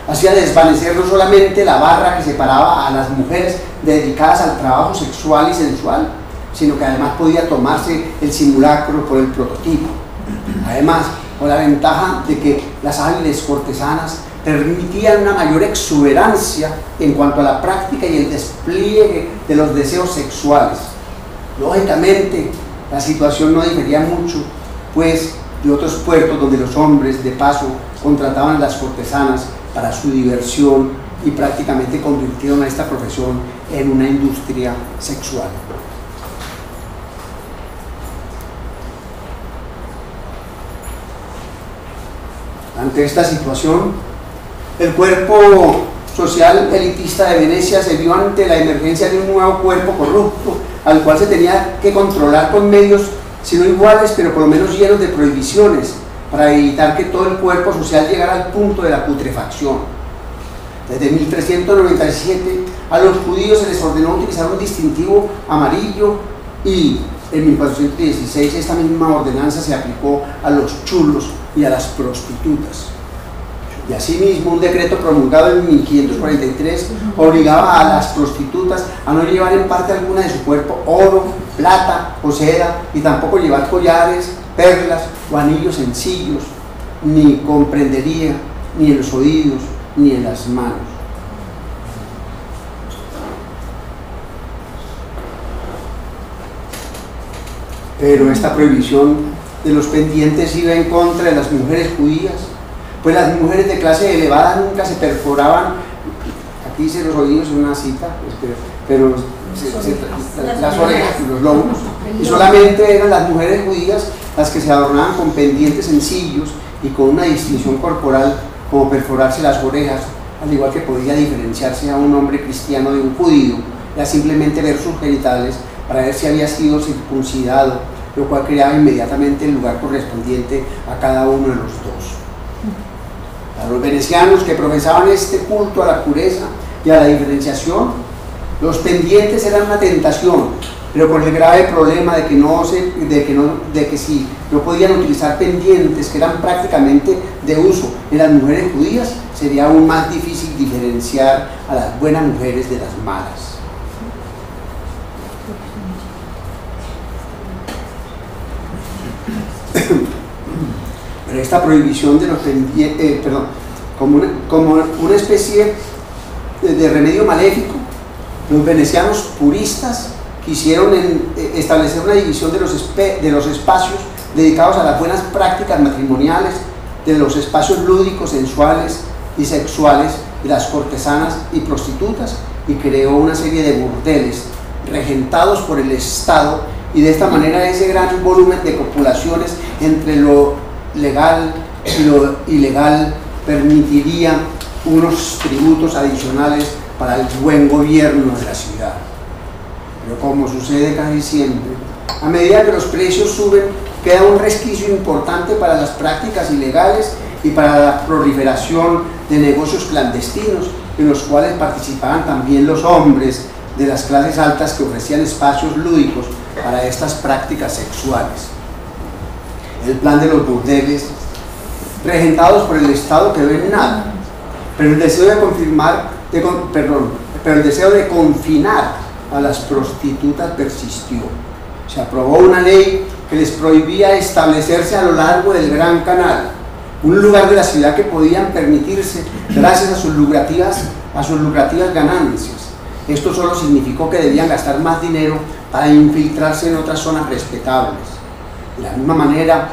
hacía desvanecer no solamente la barra que separaba a las mujeres dedicadas al trabajo sexual y sensual, sino que además podía tomarse el simulacro por el prototipo. Además, con la ventaja de que las hábiles cortesanas permitían una mayor exuberancia en cuanto a la práctica y el despliegue de los deseos sexuales. Lógicamente, la situación no difería mucho, pues, de otros puertos donde los hombres, de paso, contrataban a las cortesanas para su diversión y prácticamente convirtieron a esta profesión en una industria sexual. Ante esta situación, el cuerpo social elitista de Venecia se vio ante la emergencia de un nuevo cuerpo corrupto al cual se tenía que controlar con medios, si no iguales, pero por lo menos llenos de prohibiciones, para evitar que todo el cuerpo social llegara al punto de la putrefacción. Desde 1397 a los judíos se les ordenó utilizar un distintivo amarillo y en 1416 esta misma ordenanza se aplicó a los chulos y a las prostitutas. Y asimismo un decreto promulgado en 1543 obligaba a las prostitutas a no llevar en parte alguna de su cuerpo oro, plata o seda, y tampoco llevar collares, perlas o anillos sencillos, ni con prendería, ni en los oídos, ni en las manos. Pero esta prohibición de los pendientes iba en contra de las mujeres judías, pues las mujeres de clase elevada nunca se perforaban, aquí dice los oídos en una cita, pero las orejas y los lomos, y solamente eran las mujeres judías las que se adornaban con pendientes sencillos y con una distinción corporal, como perforarse las orejas, al igual que podía diferenciarse a un hombre cristiano de un judío, era simplemente ver sus genitales para ver si había sido circuncidado, lo cual creaba inmediatamente el lugar correspondiente a cada uno de los dos. A los venecianos que profesaban este culto a la pureza y a la diferenciación, los pendientes eran una tentación, pero con el grave problema de que si no podían utilizar pendientes que eran prácticamente de uso en las mujeres judías, sería aún más difícil diferenciar a las buenas mujeres de las malas. Pero esta prohibición de los pendientes, como una especie de remedio maléfico, los venecianos puristas quisieron establecer una división de los espacios dedicados a las buenas prácticas matrimoniales, de los espacios lúdicos, sensuales y sexuales de las cortesanas y prostitutas, y creó una serie de burdeles regentados por el Estado, y de esta manera ese gran volumen de copulaciones entre lo legal y lo ilegal permitiría unos tributos adicionales para el buen gobierno de la ciudad. Pero como sucede casi siempre, a medida que los precios suben, queda un resquicio importante para las prácticas ilegales y para la proliferación de negocios clandestinos, en los cuales participaban también los hombres de las clases altas que ofrecían espacios lúdicos para estas prácticas sexuales. El plan de los burdeles, regentados por el Estado, quedó en nada, pero el deseo de confinar a las prostitutas persistió. Se aprobó una ley que les prohibía establecerse a lo largo del Gran Canal, un lugar de la ciudad que podían permitirse gracias a sus lucrativas ganancias. Esto solo significó que debían gastar más dinero para infiltrarse en otras zonas respetables. De la misma manera,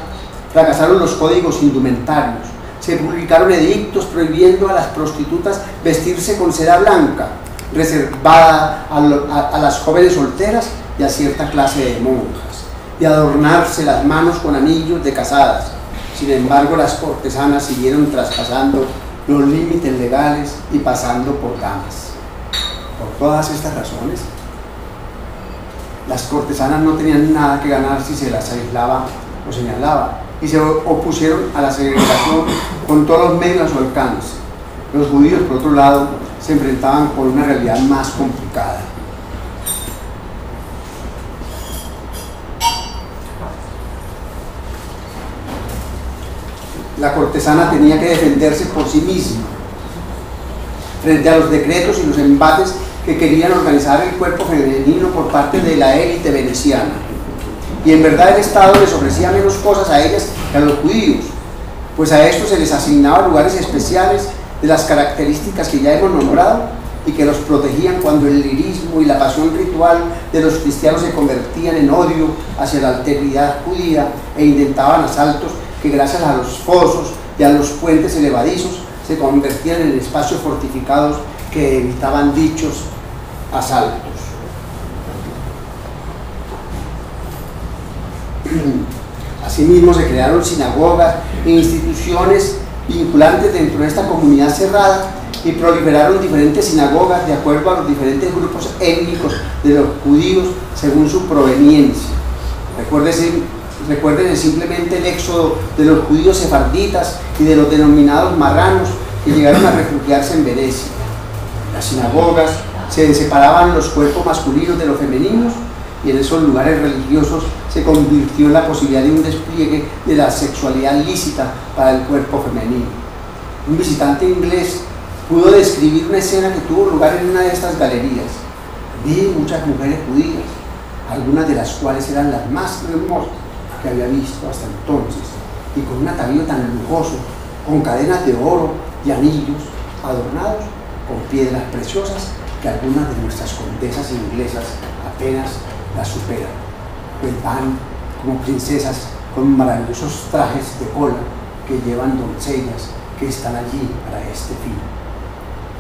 fracasaron los códigos indumentarios. Se publicaron edictos prohibiendo a las prostitutas vestirse con seda blanca, reservada a las jóvenes solteras y a cierta clase de monjas, y adornarse las manos con anillos de casadas. Sin embargo, las cortesanas siguieron traspasando los límites legales y pasando por damas. Por todas estas razones, las cortesanas no tenían nada que ganar si se las aislaba o señalaba, y se opusieron a la segregación con todos los medios a su alcance. Los judíos, por otro lado, se enfrentaban con una realidad más complicada. La cortesana tenía que defenderse por sí misma frente a los decretos y los embates que querían organizar el cuerpo femenino por parte de la élite veneciana. Y en verdad el Estado les ofrecía menos cosas a ellas que a los judíos, pues a estos se les asignaba lugares especiales de las características que ya hemos nombrado y que los protegían cuando el lirismo y la pasión ritual de los cristianos se convertían en odio hacia la alteridad judía e intentaban asaltos que gracias a los fosos y a los puentes elevadizos se convertían en espacios fortificados que evitaban dichos asaltos. Asimismo se crearon sinagogas e instituciones vinculantes dentro de esta comunidad cerrada, y proliferaron diferentes sinagogas de acuerdo a los diferentes grupos étnicos de los judíos según su proveniencia. Recuérdense simplemente el éxodo de los judíos sefarditas y de los denominados marranos que llegaron a refugiarse en Venecia. En las sinagogas se separaban los cuerpos masculinos de los femeninos y en esos lugares religiosos se convirtió en la posibilidad de un despliegue de la sexualidad lícita para el cuerpo femenino. Un visitante inglés pudo describir una escena que tuvo lugar en una de estas galerías. Vi muchas mujeres judías, algunas de las cuales eran las más hermosas que había visto hasta entonces, y con un atavío tan lujoso, con cadenas de oro y anillos adornados con piedras preciosas que algunas de nuestras condesas inglesas apenas las superan, pues van como princesas con maravillosos trajes de cola que llevan doncellas que están allí para este fin.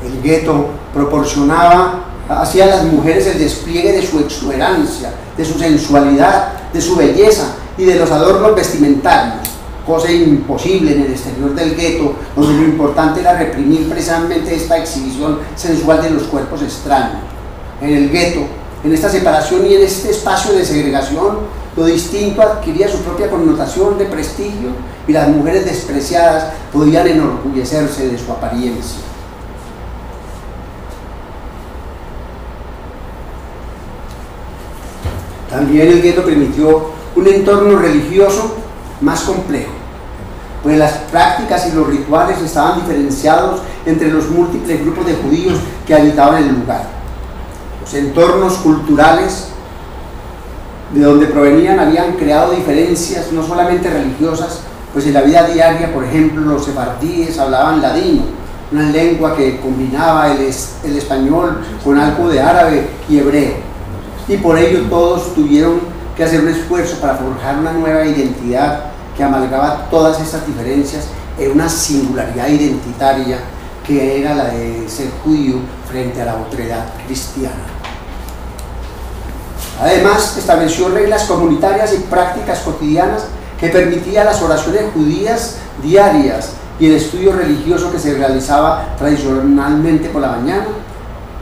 El gueto proporcionaba hacia las mujeres el despliegue de su exuberancia, de su sensualidad, de su belleza y de los adornos vestimentarios, cosa imposible en el exterior del gueto, donde lo importante era reprimir precisamente esta exhibición sensual de los cuerpos extraños. En el gueto, en esta separación y en este espacio de segregación, lo distinto adquiría su propia connotación de prestigio y las mujeres despreciadas podían enorgullecerse de su apariencia. También el gueto permitió un entorno religioso más complejo, pues las prácticas y los rituales estaban diferenciados entre los múltiples grupos de judíos que habitaban el lugar. Los entornos culturales de donde provenían habían creado diferencias no solamente religiosas, pues en la vida diaria, por ejemplo, los sefardíes hablaban ladino, una lengua que combinaba el español con algo de árabe y hebreo, y por ello todos tuvieron que hacer un esfuerzo para forjar una nueva identidad que amalgaba todas estas diferencias en una singularidad identitaria que era la de ser judío frente a la otredad cristiana. Además, estableció reglas comunitarias y prácticas cotidianas que permitían las oraciones judías diarias y el estudio religioso que se realizaba tradicionalmente por la mañana,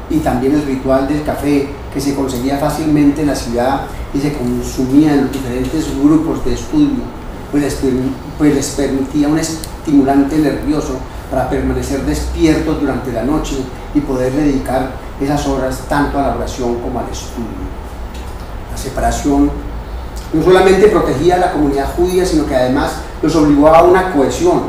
y también el ritual del café que se conseguía fácilmente en la ciudad y se consumía en los diferentes grupos de estudio, pues les permitía un estimulante nervioso para permanecer despiertos durante la noche y poder dedicar esas horas tanto a la oración como al estudio. La separación no solamente protegía a la comunidad judía, sino que además los obligó a una cohesión,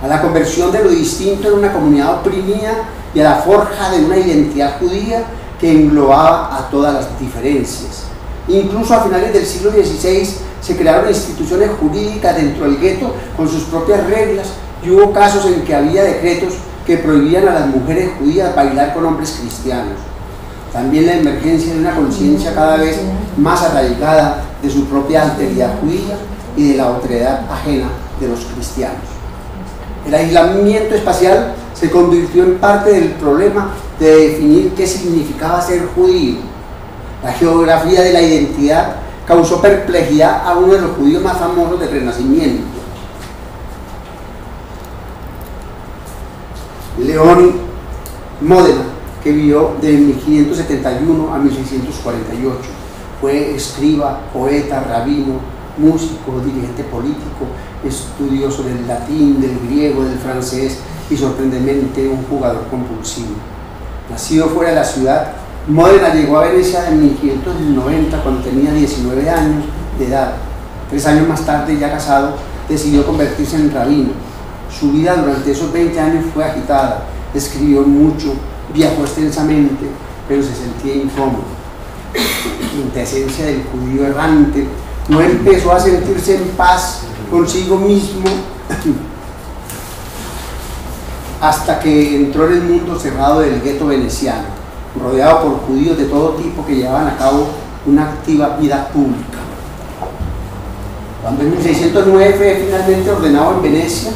a la conversión de lo distinto en una comunidad oprimida y a la forja de una identidad judía que englobaba a todas las diferencias. Incluso a finales del siglo XVI se crearon instituciones jurídicas dentro del gueto con sus propias reglas, y hubo casos en que había decretos que prohibían a las mujeres judías bailar con hombres cristianos. También la emergencia de una conciencia cada vez más arraigada de su propia alteridad judía y de la otredad ajena de los cristianos. El aislamiento espacial se convirtió en parte del problema de definir qué significaba ser judío. La geografía de la identidad causó perplejidad a uno de los judíos más famosos del Renacimiento, León Módena, que vivió de 1571 a 1648. Fue escriba, poeta, rabino, músico, dirigente político, estudioso del latín, del griego, del francés y sorprendentemente un jugador compulsivo. Nacido fuera de la ciudad, Módena llegó a Venecia en 1590 cuando tenía 19 años de edad. 3 años más tarde, ya casado, decidió convertirse en rabino. Su vida durante esos 20 años fue agitada, escribió mucho, viajó extensamente, pero se sentía incómodo. Quintesencia del judío errante, no empezó a sentirse en paz consigo mismo hasta que entró en el mundo cerrado del gueto veneciano, rodeado por judíos de todo tipo que llevaban a cabo una activa vida pública. Cuando en 1609 fue finalmente ordenado en Venecia,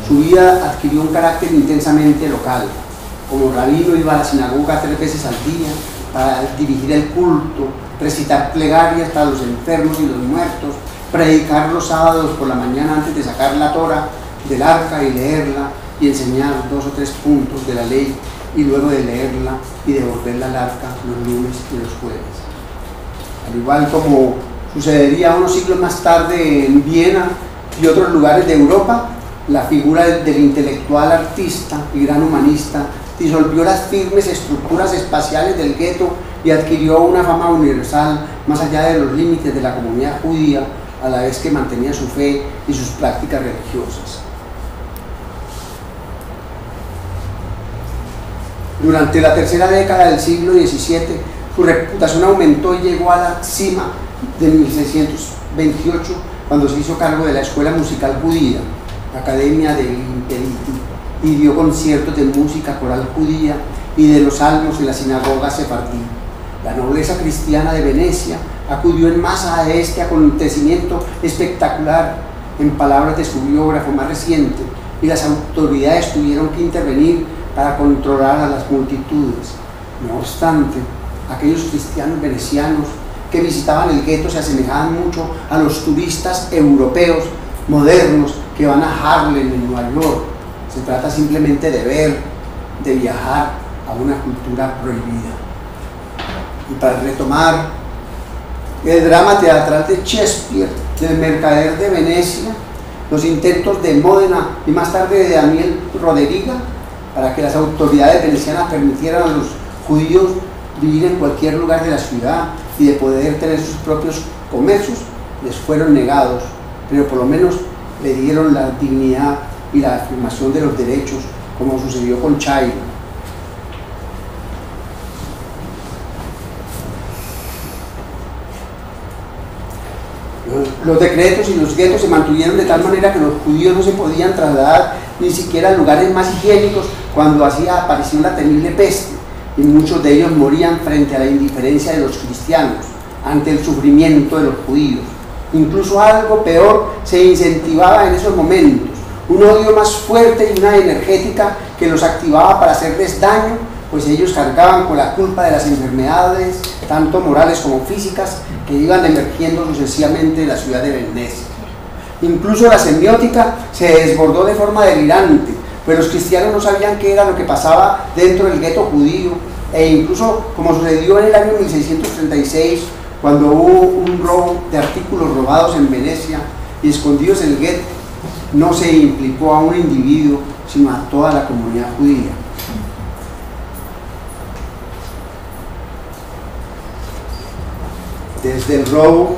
su vida adquirió un carácter intensamente local. Como rabino iba a la sinagoga 3 veces al día para dirigir el culto, recitar plegarias para los enfermos y los muertos, predicar los sábados por la mañana antes de sacar la Torá del arca y leerla, y enseñar 2 o 3 puntos de la ley y luego de leerla y devolverla al arca los lunes y los jueves. Al igual como sucedería unos siglos más tarde en Viena y otros lugares de Europa, la figura del intelectual artista y gran humanista disolvió las firmes estructuras espaciales del gueto y adquirió una fama universal más allá de los límites de la comunidad judía, a la vez que mantenía su fe y sus prácticas religiosas. Durante la tercera década del siglo XVII, su reputación aumentó y llegó a la cima de 1628, cuando se hizo cargo de la escuela musical judía, la Academia del Imperiti, y dio conciertos de música coral judía y de los salmos en la sinagoga sefardí. La nobleza cristiana de Venecia acudió en masa a este acontecimiento espectacular, en palabras de su biógrafo más reciente, y las autoridades tuvieron que intervenir para controlar a las multitudes. No obstante, aquellos cristianos venecianos que visitaban el gueto se asemejaban mucho a los turistas europeos modernos que van a Harlem en Nueva York. Se trata simplemente de ver, de viajar a una cultura prohibida. Y para retomar el drama teatral de Shakespeare, del mercader de Venecia, los intentos de Módena y más tarde de Daniel Roderiga para que las autoridades venecianas permitieran a los judíos vivir en cualquier lugar de la ciudad y de poder tener sus propios comercios, les fueron negados, pero por lo menos le dieron la dignidad y la afirmación de los derechos, como sucedió con Chairo. Los decretos y los guetos se mantuvieron de tal manera que los judíos no se podían trasladar ni siquiera a lugares más higiénicos cuando hacía aparición la temible peste, y muchos de ellos morían frente a la indiferencia de los cristianos ante el sufrimiento de los judíos. Incluso algo peor se incentivaba en esos momentos, un odio más fuerte y una energética que los activaba para hacerles daño, pues ellos cargaban con la culpa de las enfermedades, tanto morales como físicas, que iban emergiendo sucesivamente en la ciudad de Venecia. Incluso la semiótica se desbordó de forma delirante, pues los cristianos no sabían qué era lo que pasaba dentro del gueto judío, e incluso como sucedió en el año 1636, cuando hubo un robo de artículos robados en Venecia y escondidos en el gueto, no se implicó a un individuo, sino a toda la comunidad judía. Desde el robo,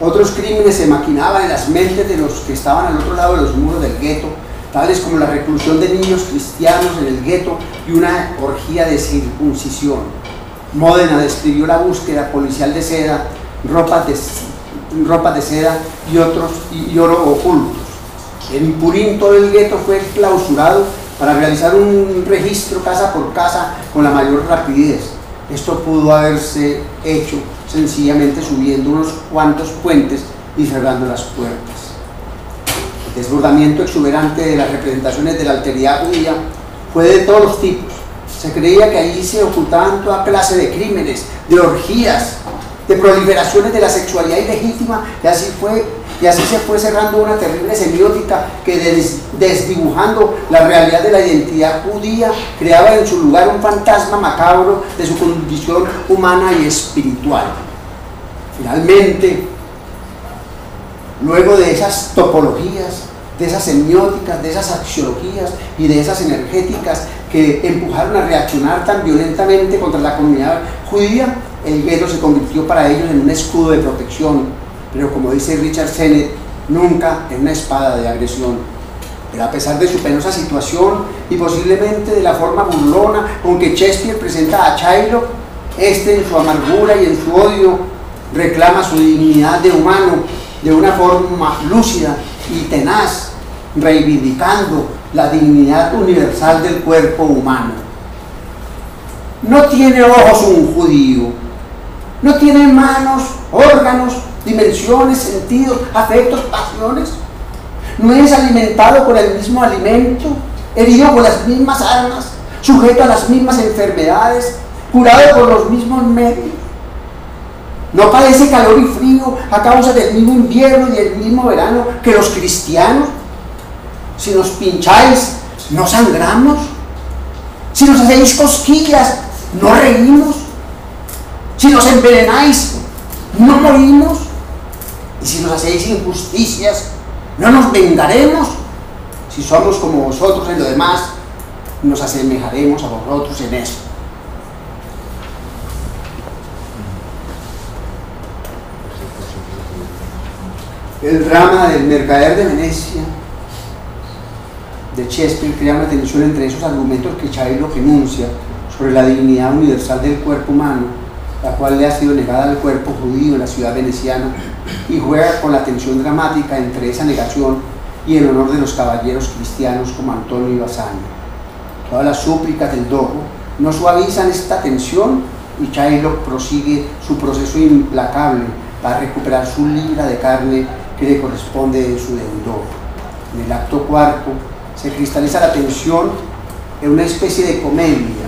otros crímenes se maquinaban en las mentes de los que estaban al otro lado de los muros del gueto, tales como la reclusión de niños cristianos en el gueto y una orgía de circuncisión. Módena describió la búsqueda policial de seda, ropas de seda y oro ocultos. En Purín todo el gueto fue clausurado para realizar un registro casa por casa con la mayor rapidez. Esto pudo haberse hecho sencillamente subiendo unos cuantos puentes y cerrando las puertas. El desbordamiento exuberante de las representaciones de la alteridad judía fue de todos los tipos. Se creía que allí se ocultaban toda clase de crímenes, de orgías, de proliferaciones de la sexualidad ilegítima, y así se fue cerrando una terrible semiótica que, desdibujando la realidad de la identidad judía, creaba en su lugar un fantasma macabro de su condición humana y espiritual. Finalmente, luego de esas topologías, de esas semióticas, de esas axiologías y de esas energéticas que empujaron a reaccionar tan violentamente contra la comunidad judía, el gueto se convirtió para ellos en un escudo de protección, pero como dice Richard Sennett, nunca en una espada de agresión. Pero a pesar de su penosa situación y posiblemente de la forma burlona con que Shakespeare presenta a Shylock, este en su amargura y en su odio reclama su dignidad de humano de una forma lúcida y tenaz, reivindicando la dignidad universal del cuerpo humano. No tiene ojos un judío, no tiene manos, órganos, dimensiones, sentidos, afectos, pasiones. No es alimentado por el mismo alimento, herido por las mismas armas, sujeto a las mismas enfermedades, curado por los mismos medios. No padece calor y frío a causa del mismo invierno y del mismo verano que los cristianos. Si nos pincháis, ¿no sangramos? Si nos hacéis cosquillas, no reímos. Si nos envenenáis, no morimos. Y si nos hacéis injusticias, no nos vengaremos. Si somos como vosotros en lo demás, nos asemejaremos a vosotros en eso. El drama del mercader de Venecia de Shakespeare crea una tensión entre esos argumentos que Shylock enuncia sobre la dignidad universal del cuerpo humano, la cual le ha sido negada al cuerpo judío en la ciudad veneciana, y juega con la tensión dramática entre esa negación y el honor de los caballeros cristianos como Antonio y Bassanio. Todas las súplicas del dogo no suavizan esta tensión y Shylock prosigue su proceso implacable para recuperar su libra de carne que le corresponde de su deudor. En el acto cuarto se cristaliza la tensión en una especie de comedia,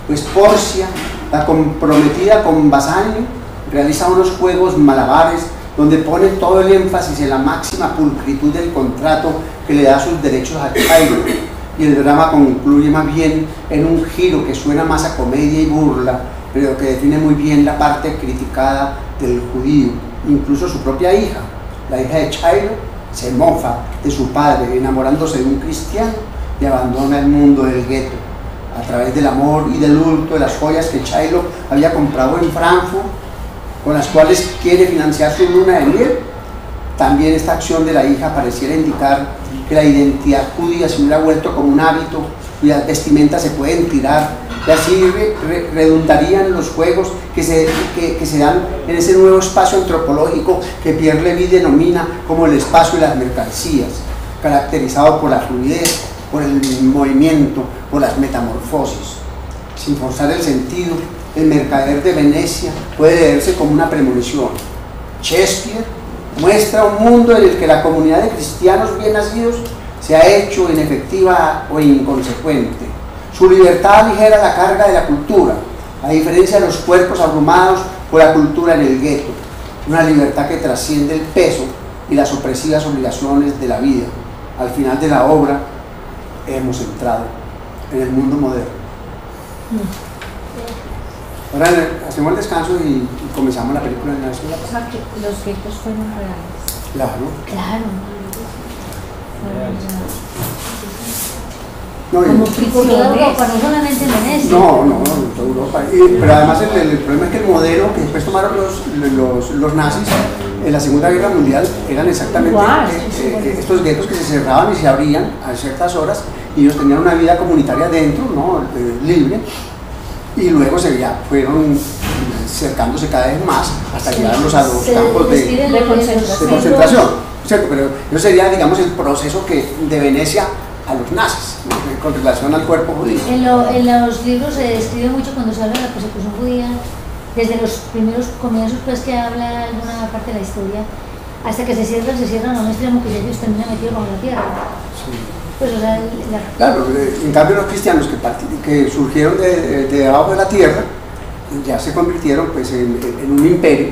pues Porcia, la comprometida con Bassanio, realiza unos juegos malabares donde pone todo el énfasis en la máxima pulcritud del contrato que le da sus derechos a Shylock, y el drama concluye más bien en un giro que suena más a comedia y burla, pero que define muy bien la parte criticada del judío. Incluso su propia hija, la hija de Shylock, se mofa de su padre enamorándose de un cristiano y abandona el mundo del gueto a través del amor y del hurto de las joyas que Shylock había comprado en Frankfurt, con las cuales quiere financiar su luna de miel. También esta acción de la hija pareciera indicar que la identidad judía se hubiera vuelto como un hábito y las vestimentas se pueden tirar, y así redundarían los juegos que se dan en ese nuevo espacio antropológico que Pierre Levy denomina como el espacio de las mercancías, caracterizado por la fluidez, por el movimiento, por las metamorfosis. Sin forzar el sentido, el mercader de Venecia puede leerse como una premonición. Shakespeare muestra un mundo en el que la comunidad de cristianos bien nacidos se ha hecho inefectiva o inconsecuente. Su libertad aligera la carga de la cultura, a diferencia de los cuerpos abrumados por la cultura en el gueto. Una libertad que trasciende el peso y las opresivas obligaciones de la vida. Al final de la obra hemos entrado en el mundo moderno. Ahora hacemos el descanso y comenzamos la película en la ciudad. O sea, que los guetos fueron reales. Claro. Claro. No, Como por toda Europa, no solamente en Venecia. No, en toda Europa. Pero además el problema es que el modelo que después tomaron los nazis en la Segunda Guerra Mundial eran exactamente estos guetos que se cerraban y se abrían a ciertas horas, y ellos tenían una vida comunitaria dentro, ¿no? Libre, y luego fueron cercándose cada vez más hasta llegarlos a los campos de concentración, ¿cierto? Pero eso sería, digamos, el proceso de Venecia a los nazis, ¿no? Con relación al cuerpo judío. En los libros se describe mucho cuando se habla de la persecución judía, desde los primeros comienzos, pues, que habla alguna parte de la historia, hasta que se cierran a un extremo que ellos terminan metidos bajo la tierra. Sí. Pues, o sea, Claro, en cambio los cristianos que surgieron de debajo de la tierra ya se convirtieron, pues, en un imperio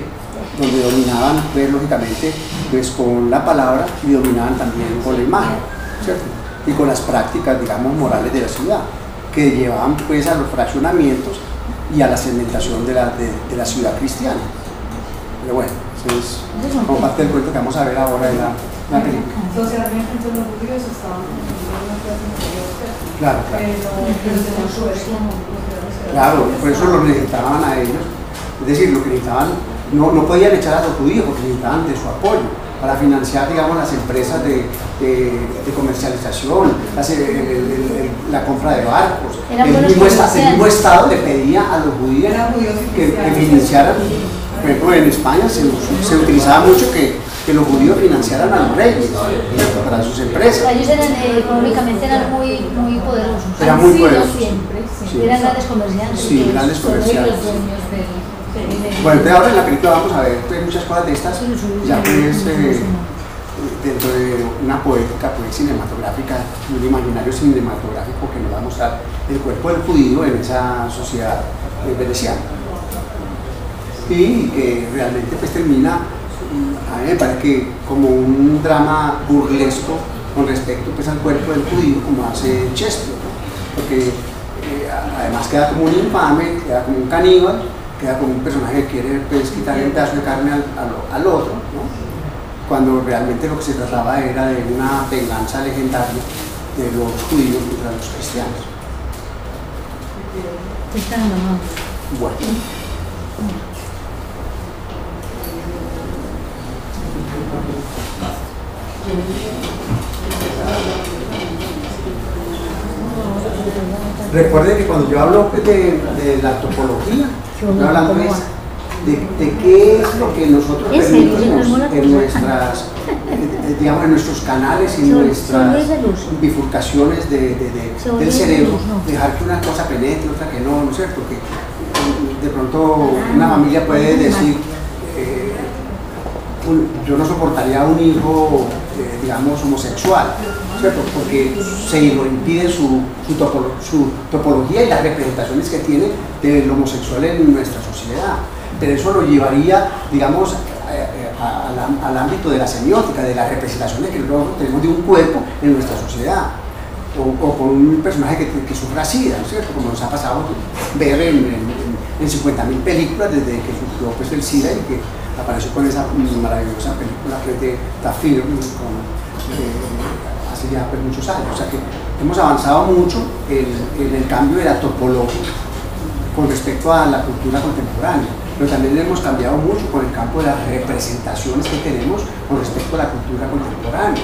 donde dominaban, pues, lógicamente, pues, con la palabra, y dominaban también con la imagen, ¿cierto? Y con las prácticas, digamos, morales de la ciudad, que llevaban, pues, a los fraccionamientos y a la segmentación de la ciudad cristiana. Pero bueno, eso es como parte del cuento que vamos a ver ahora en la película. Socialmente los judíos estaban en una clase inferior. Claro. Claro, por eso los necesitaban a ellos. Es decir, lo que necesitaban, no podían echar a los judíos porque necesitaban de su apoyo para financiar, digamos, las empresas de comercialización, la compra de barcos. El mismo Estado le pedía a los judíos que financiaran. Por ejemplo, en España se utilizaba mucho que los judíos financiaran a los reyes para sus empresas. Ellos económicamente eran muy poderosos. Eran muy poderosos. Siempre, sí. Eran grandes comerciantes. Sí, grandes comerciantes. Bueno, entonces ahora en la película vamos a ver, pues, muchas cosas de estas, ya, pues, dentro de una poética, pues, cinematográfica, un imaginario cinematográfico que nos va a mostrar el cuerpo del judío en esa sociedad veneciana, y que realmente, pues, termina, a mí me parece que como un drama burlesco con respecto, pues, al cuerpo del judío, como hace Shakespeare, porque además queda como un infame, queda como un caníbal, queda como un personaje que quiere pues, quitarle un pedazo de carne al otro, ¿no? Cuando realmente lo que se trataba era de una venganza legendaria de los judíos contra los cristianos. Bueno. Recuerden que cuando yo hablo pues, de la topología, estoy hablando de qué es lo que nosotros permitimos en nuestras, digamos, en nuestros canales y nuestras bifurcaciones del cerebro, dejar que una cosa penetre, otra que no, ¿no es cierto? Porque de pronto una familia puede decir, yo no soportaría un hijo, digamos, homosexual, ¿cierto? Porque se lo impide su topología y las representaciones que tiene del homosexual en nuestra sociedad. Pero eso lo llevaría, digamos, al ámbito de la semiótica, de las representaciones que nosotros tenemos de un cuerpo en nuestra sociedad. O con un personaje que sufra SIDA, ¿no es cierto? Como nos ha pasado ver en 50.000 películas desde que sufrió pues, el SIDA y que apareció con esa maravillosa película que es de Tafir, hace ya pues, muchos años. O sea que hemos avanzado mucho en el cambio de la topología con respecto a la cultura contemporánea, pero también hemos cambiado mucho con el campo de las representaciones que tenemos con respecto a la cultura contemporánea,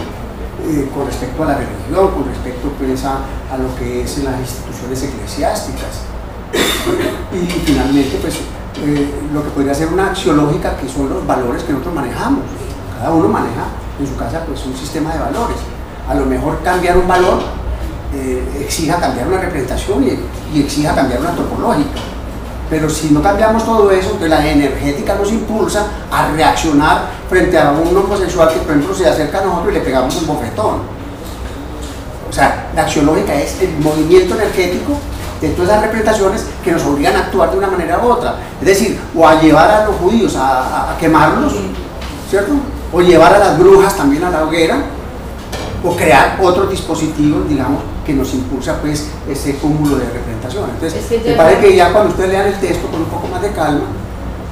con respecto a la religión, con respecto pues, a lo que es en las instituciones eclesiásticas. Y finalmente, pues, lo que podría ser una axiológica, que son los valores que nosotros manejamos. Cada uno maneja en su casa pues, un sistema de valores. A lo mejor cambiar un valor exija cambiar una representación y exija cambiar una topológica. Pero si no cambiamos todo eso, entonces la energética nos impulsa a reaccionar frente a un homosexual que, por ejemplo, se acerca a nosotros y le pegamos un bofetón. O sea, la axiológica es el movimiento energético de todas esas representaciones que nos obligan a actuar de una manera u otra. Es decir, o a llevar a los judíos a quemarlos, ¿cierto? O llevar a las brujas también a la hoguera, o crear otros dispositivos, digamos, que nos impulsa pues ese cúmulo de representaciones. Entonces, me parece que ya cuando ustedes lean el texto con un poco más de calma,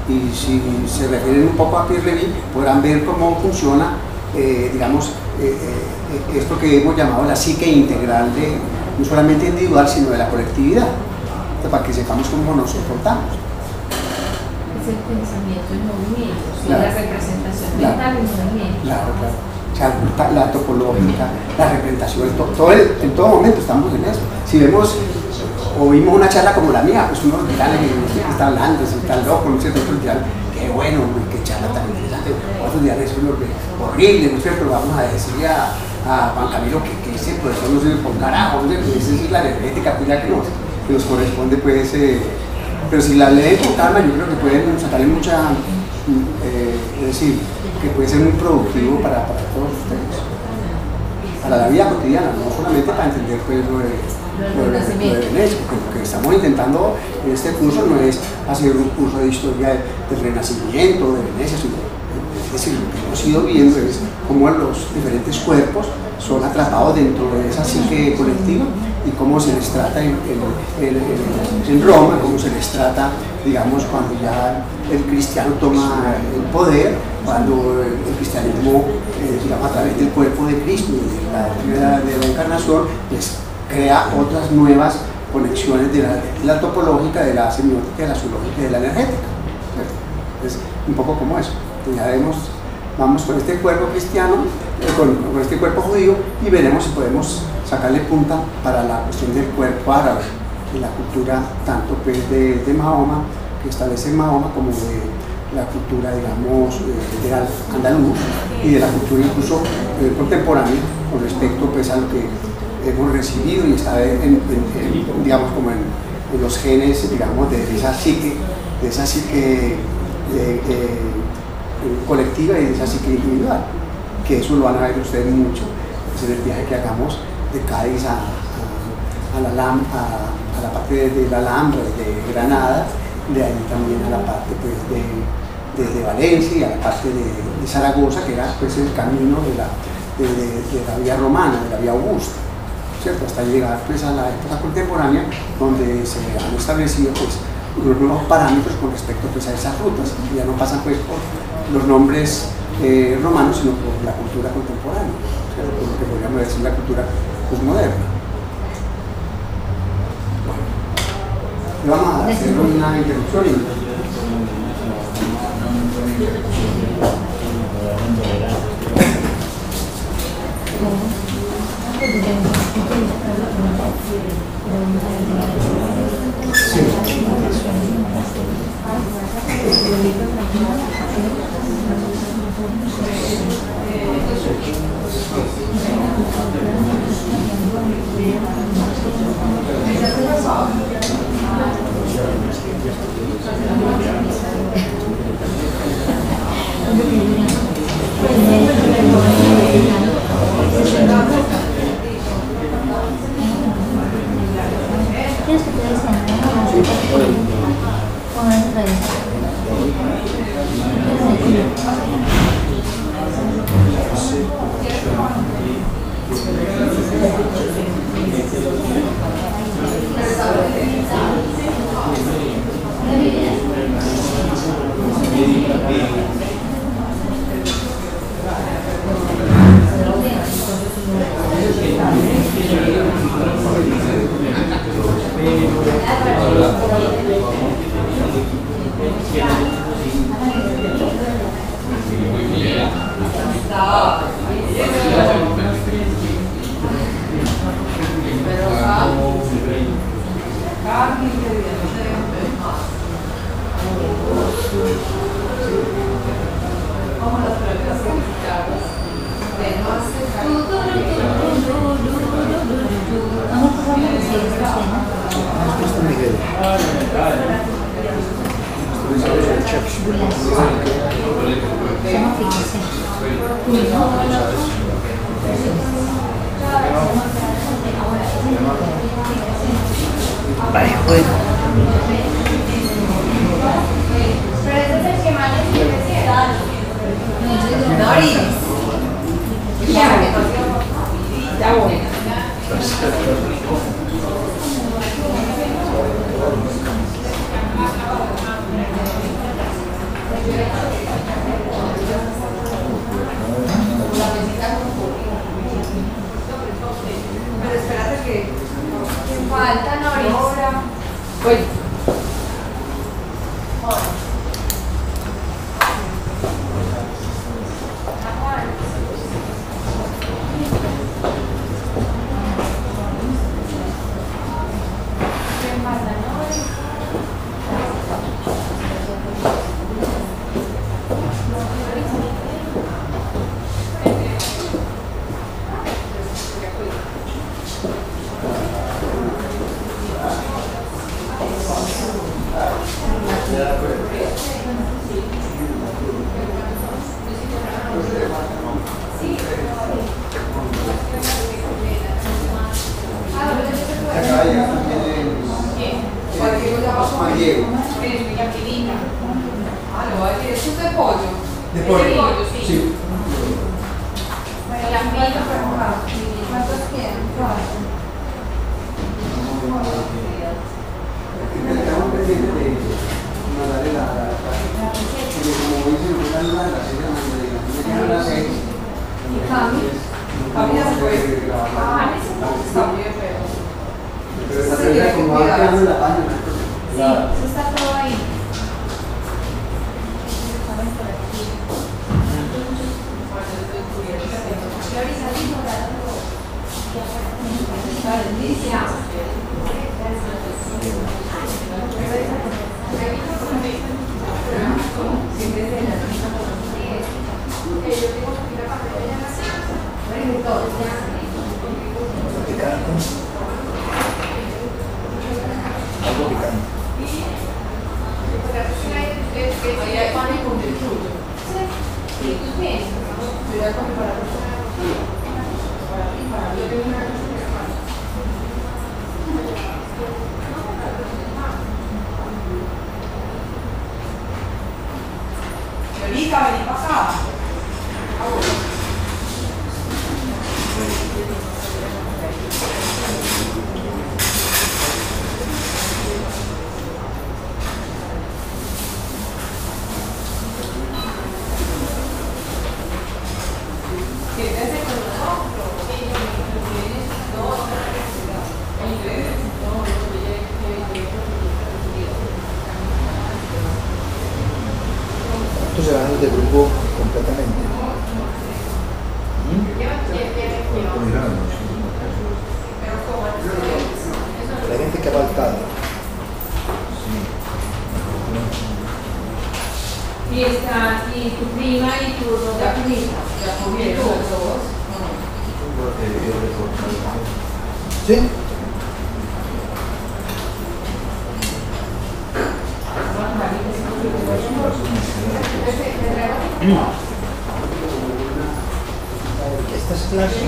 y si se refieren un poco a Pierre Levy, podrán ver cómo funciona, digamos, esto que hemos llamado la psique integral, no solamente individual, sino de la colectividad, para que sepamos cómo nos comportamos. Es el pensamiento en movimiento, claro. La representación mental en movimiento. Claro, claro. O sea, la topológica, la representación, en todo momento estamos en eso. Si vemos, oímos una charla como la mía, pues uno dirá, no sé qué está hablando, si está loco, no sé, otros dirán, qué bueno, qué charla tan interesante, otros dirán, eso es horrible, ¿no es cierto? Vamos a decirle a Juan Camilo que ese profesor no sirve por carajo, ¿no es cierto? Esa es la energética pues, ya que nos corresponde, pues, pero si la leen con calma, yo creo que pueden sacarle mucha, es decir, que puede ser muy productivo para todos ustedes, para la vida cotidiana, no solamente para entender pues, lo de Venecia, porque lo que estamos intentando en este curso no es hacer un curso de historia del Renacimiento, de Venecia, sino, es decir, lo que hemos ido viendo es cómo los diferentes cuerpos son atrapados dentro de esa psique colectiva y cómo se les trata en Roma, cómo se les trata, digamos, cuando ya el cristiano toma el poder, cuando el cristianismo, digamos, a través del cuerpo de Cristo y de la encarnación, pues crea otras nuevas conexiones de la topológica, de la semiótica, de la zoológica y de la energética. Es un poco como eso. Ya vamos con este cuerpo cristiano, con este cuerpo judío, y veremos si podemos sacarle punta para la cuestión del cuerpo árabe, de la cultura tanto pues, de Mahoma, que establece Mahoma, como de la cultura, digamos, del andaluz y de la cultura incluso contemporánea con respecto pues, a lo que hemos recibido y está digamos, como en los genes, digamos, de esa psique colectiva y de esa psique individual, que eso lo van a ver ustedes mucho pues, en el viaje que hagamos de Cádiz a la parte de la Alhambra, de Granada, de ahí también a la parte pues, de Valencia y a la parte de Zaragoza, que era pues, el camino de la vía romana, de la vía augusta. ¿cierto? Hasta llegar pues, a la época contemporánea, donde se han establecido pues, unos nuevos parámetros con respecto pues, a esas rutas. Ya no pasan pues, por los nombres romanos, sino por la cultura contemporánea, ¿cierto? Por lo que podríamos decir la cultura pues, moderna. Bueno, vamos a hacer una introducción y de grupo completamente. La gente que ha faltado. Y tu prima y tu otra prima, ya comieron los dos. ¿Sí? Estas clases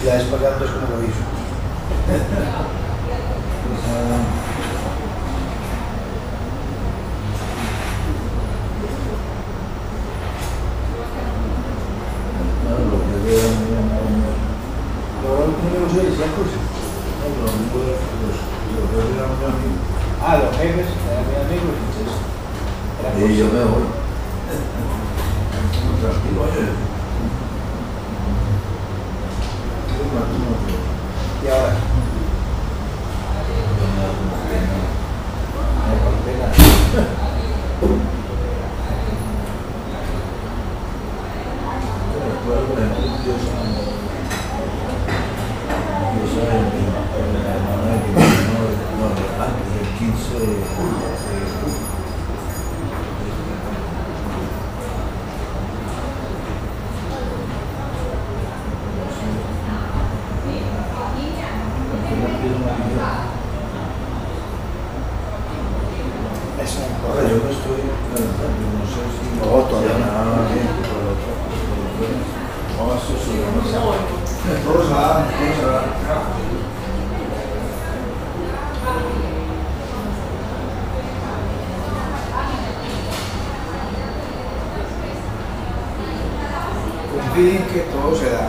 ya es pagando es como lo hizo. Los jefes eran mis amigos, entonces. Y yo me voy. Tranquilo, oye. Y ahora. Ahora yo me estoy calentando, no sé si No, todavía no. Todos van. Confíen que todo se da.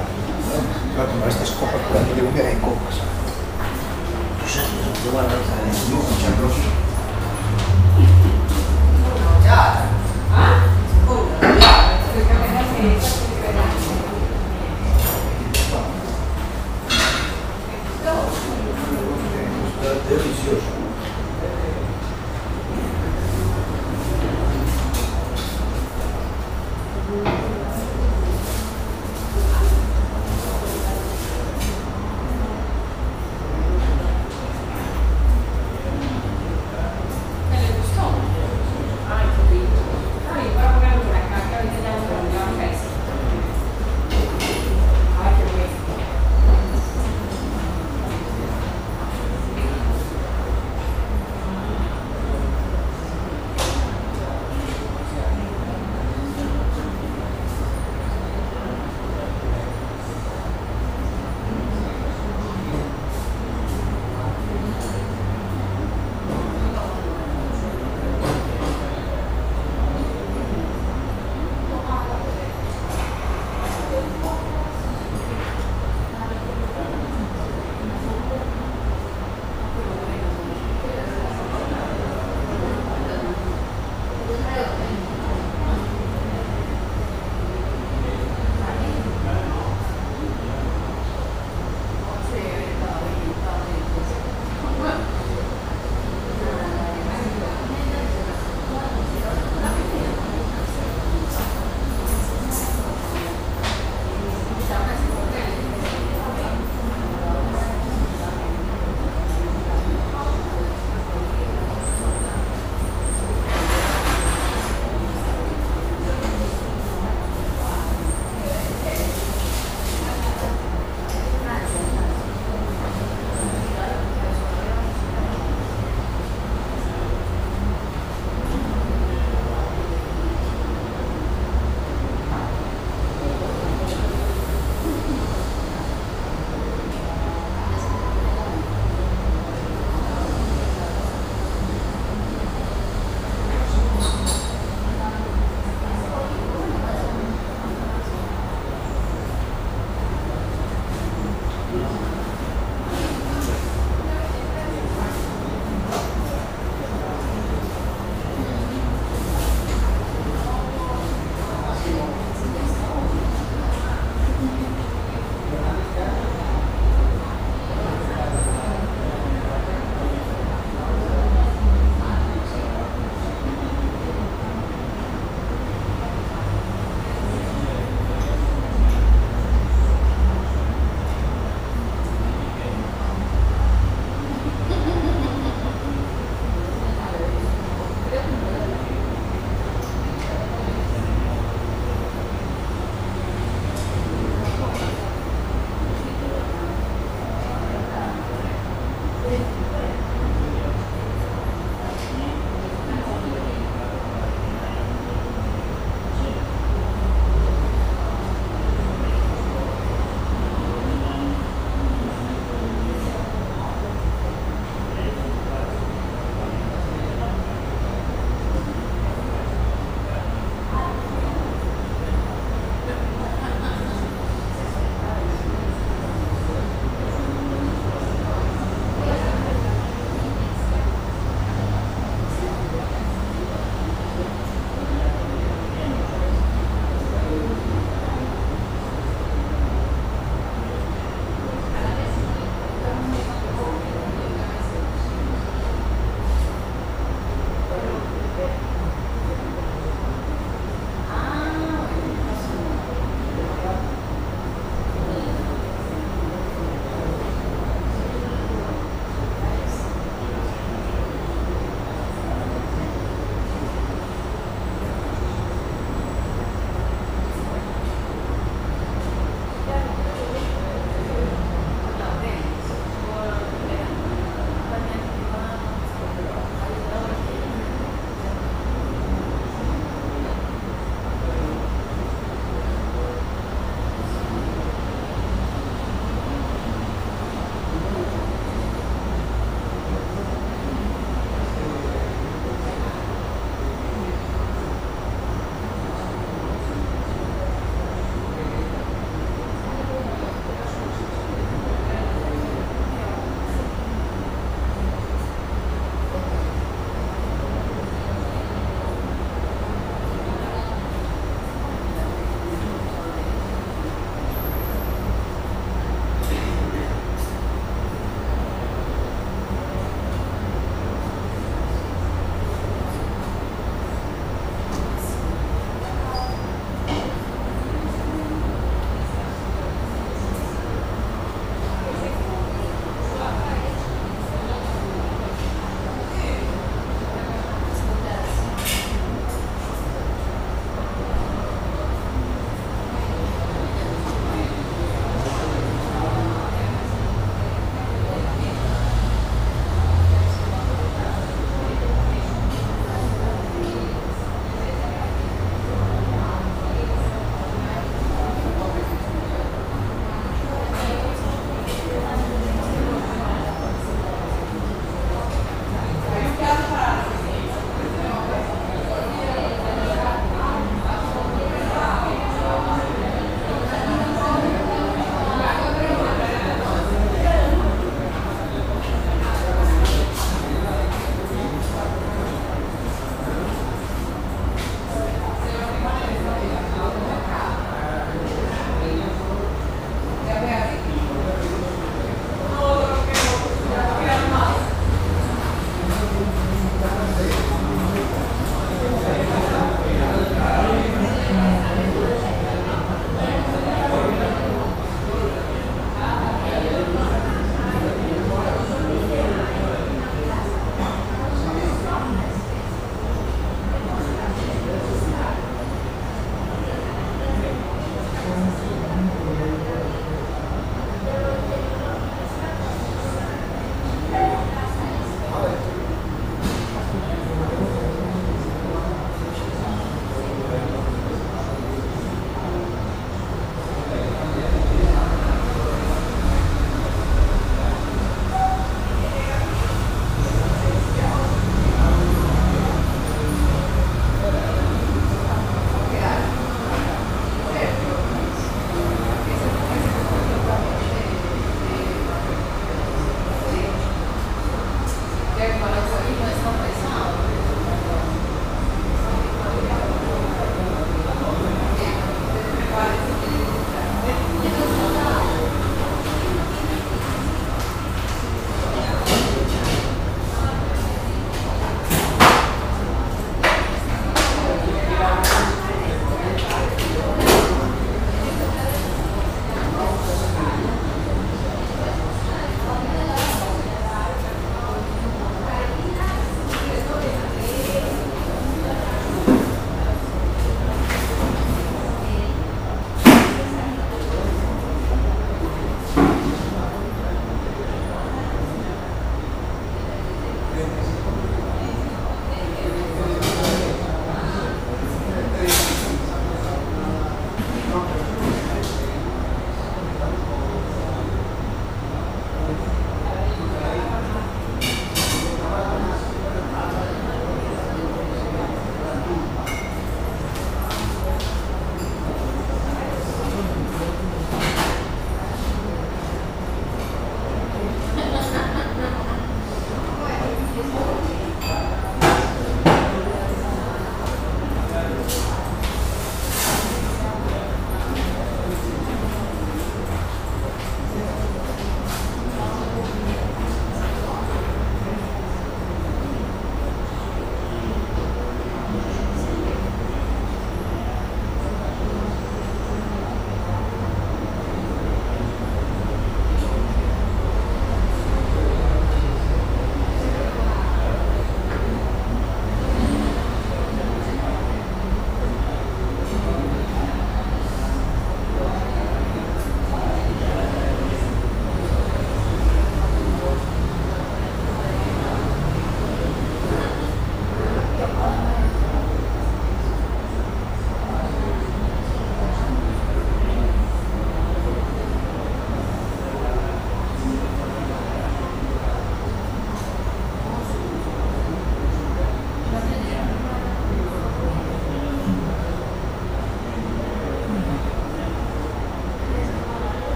Voy a tomar estas copas cuando llevo un viaje en copas. Delicioso.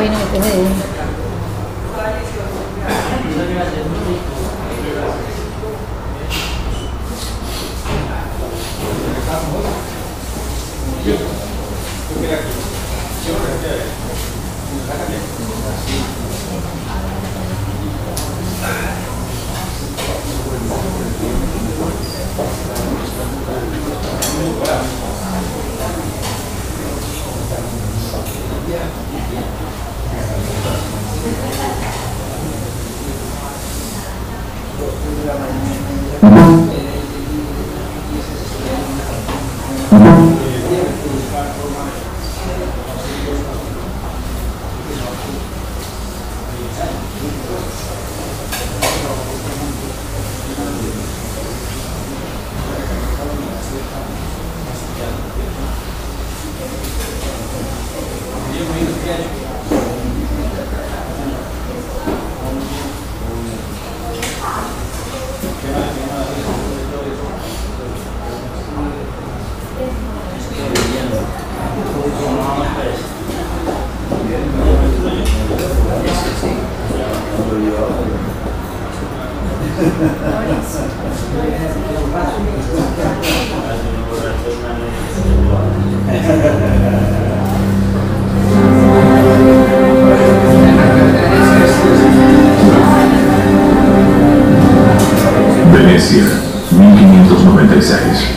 viene me coge de uno. Venecia, 1596.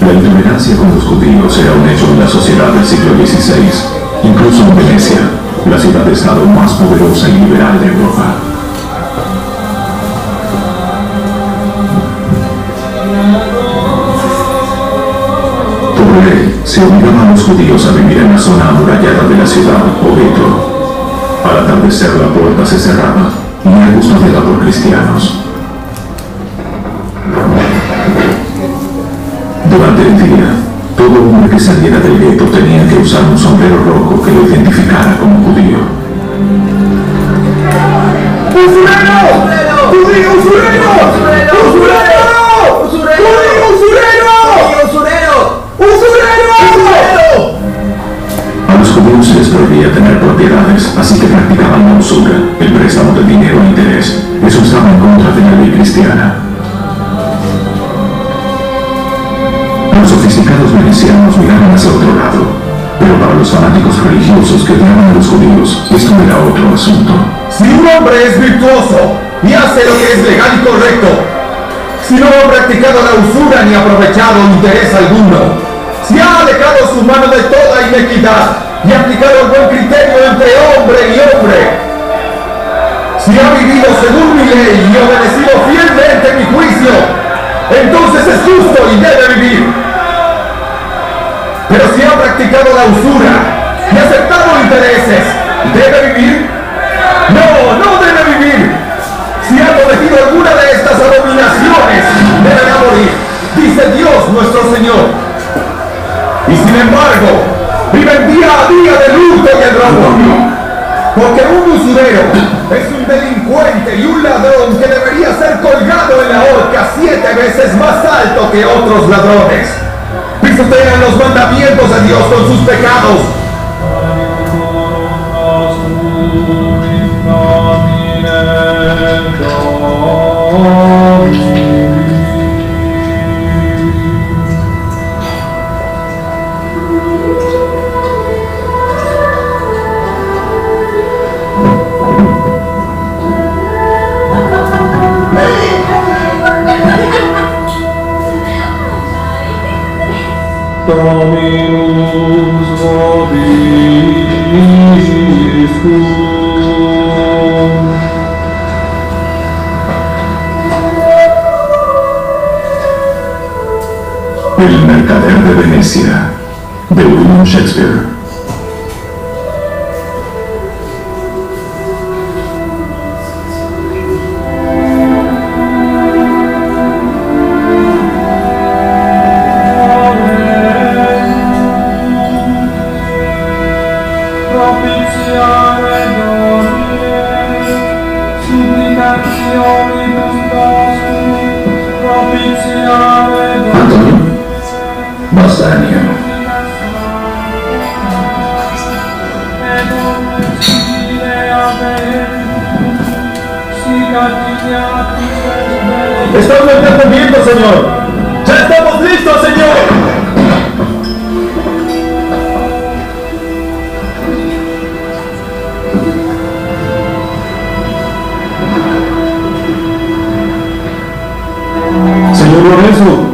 La intolerancia con los judíos era un hecho en la sociedad del siglo XVI, incluso en Venecia, la ciudad-estado más poderosa y liberal de Europa. Por ley, se obligaba a los judíos a vivir en la zona amurallada de la ciudad o gueto. Al atardecer la puerta se cerraba y era custodiada por cristianos. Durante el día, todo hombre que saliera del gueto tenía que usar un sombrero rojo que lo identificara como judío. ¡Usurero! ¡Judío usurero! ¡Usurero! ¡Judío usurero! ¡Usurero! A los judíos se les prohibía tener propiedades, así que practicaban la usura, el préstamo de dinero a interés. Eso estaba en contra de la ley cristiana. Los sofisticados venecianos miraban hacia otro lado, pero para los fanáticos religiosos que odiaban a los judíos, esto era otro asunto. Si un hombre es virtuoso y hace lo que es legal y correcto, si no ha practicado la usura ni aprovechado interés alguno, si ha alejado su mano de toda inequidad y aplicado el buen criterio entre hombre y hombre, si ha vivido según mi ley y obedecido fielmente mi juicio, entonces es justo y debe vivir. Pero si ha practicado la usura y aceptado intereses, ¿debe vivir? No, no debe vivir. Si ha cometido alguna de estas abominaciones, deberá morir, dice Dios nuestro Señor. Y sin embargo, viven día a día de luto y el rabón. Porque un usurero es un delincuente y un ladrón que debería ser colgado en la horca 7 veces más alto que otros ladrones. Pisotean los mandamientos de Dios con sus pecados. Dominus vobiscum. El mercader de Venecia, de William Shakespeare. Antonio, Basanio. Estamos entendiendo, Señor. ¡Ya estamos listos, Señor! Señor Lorenzo,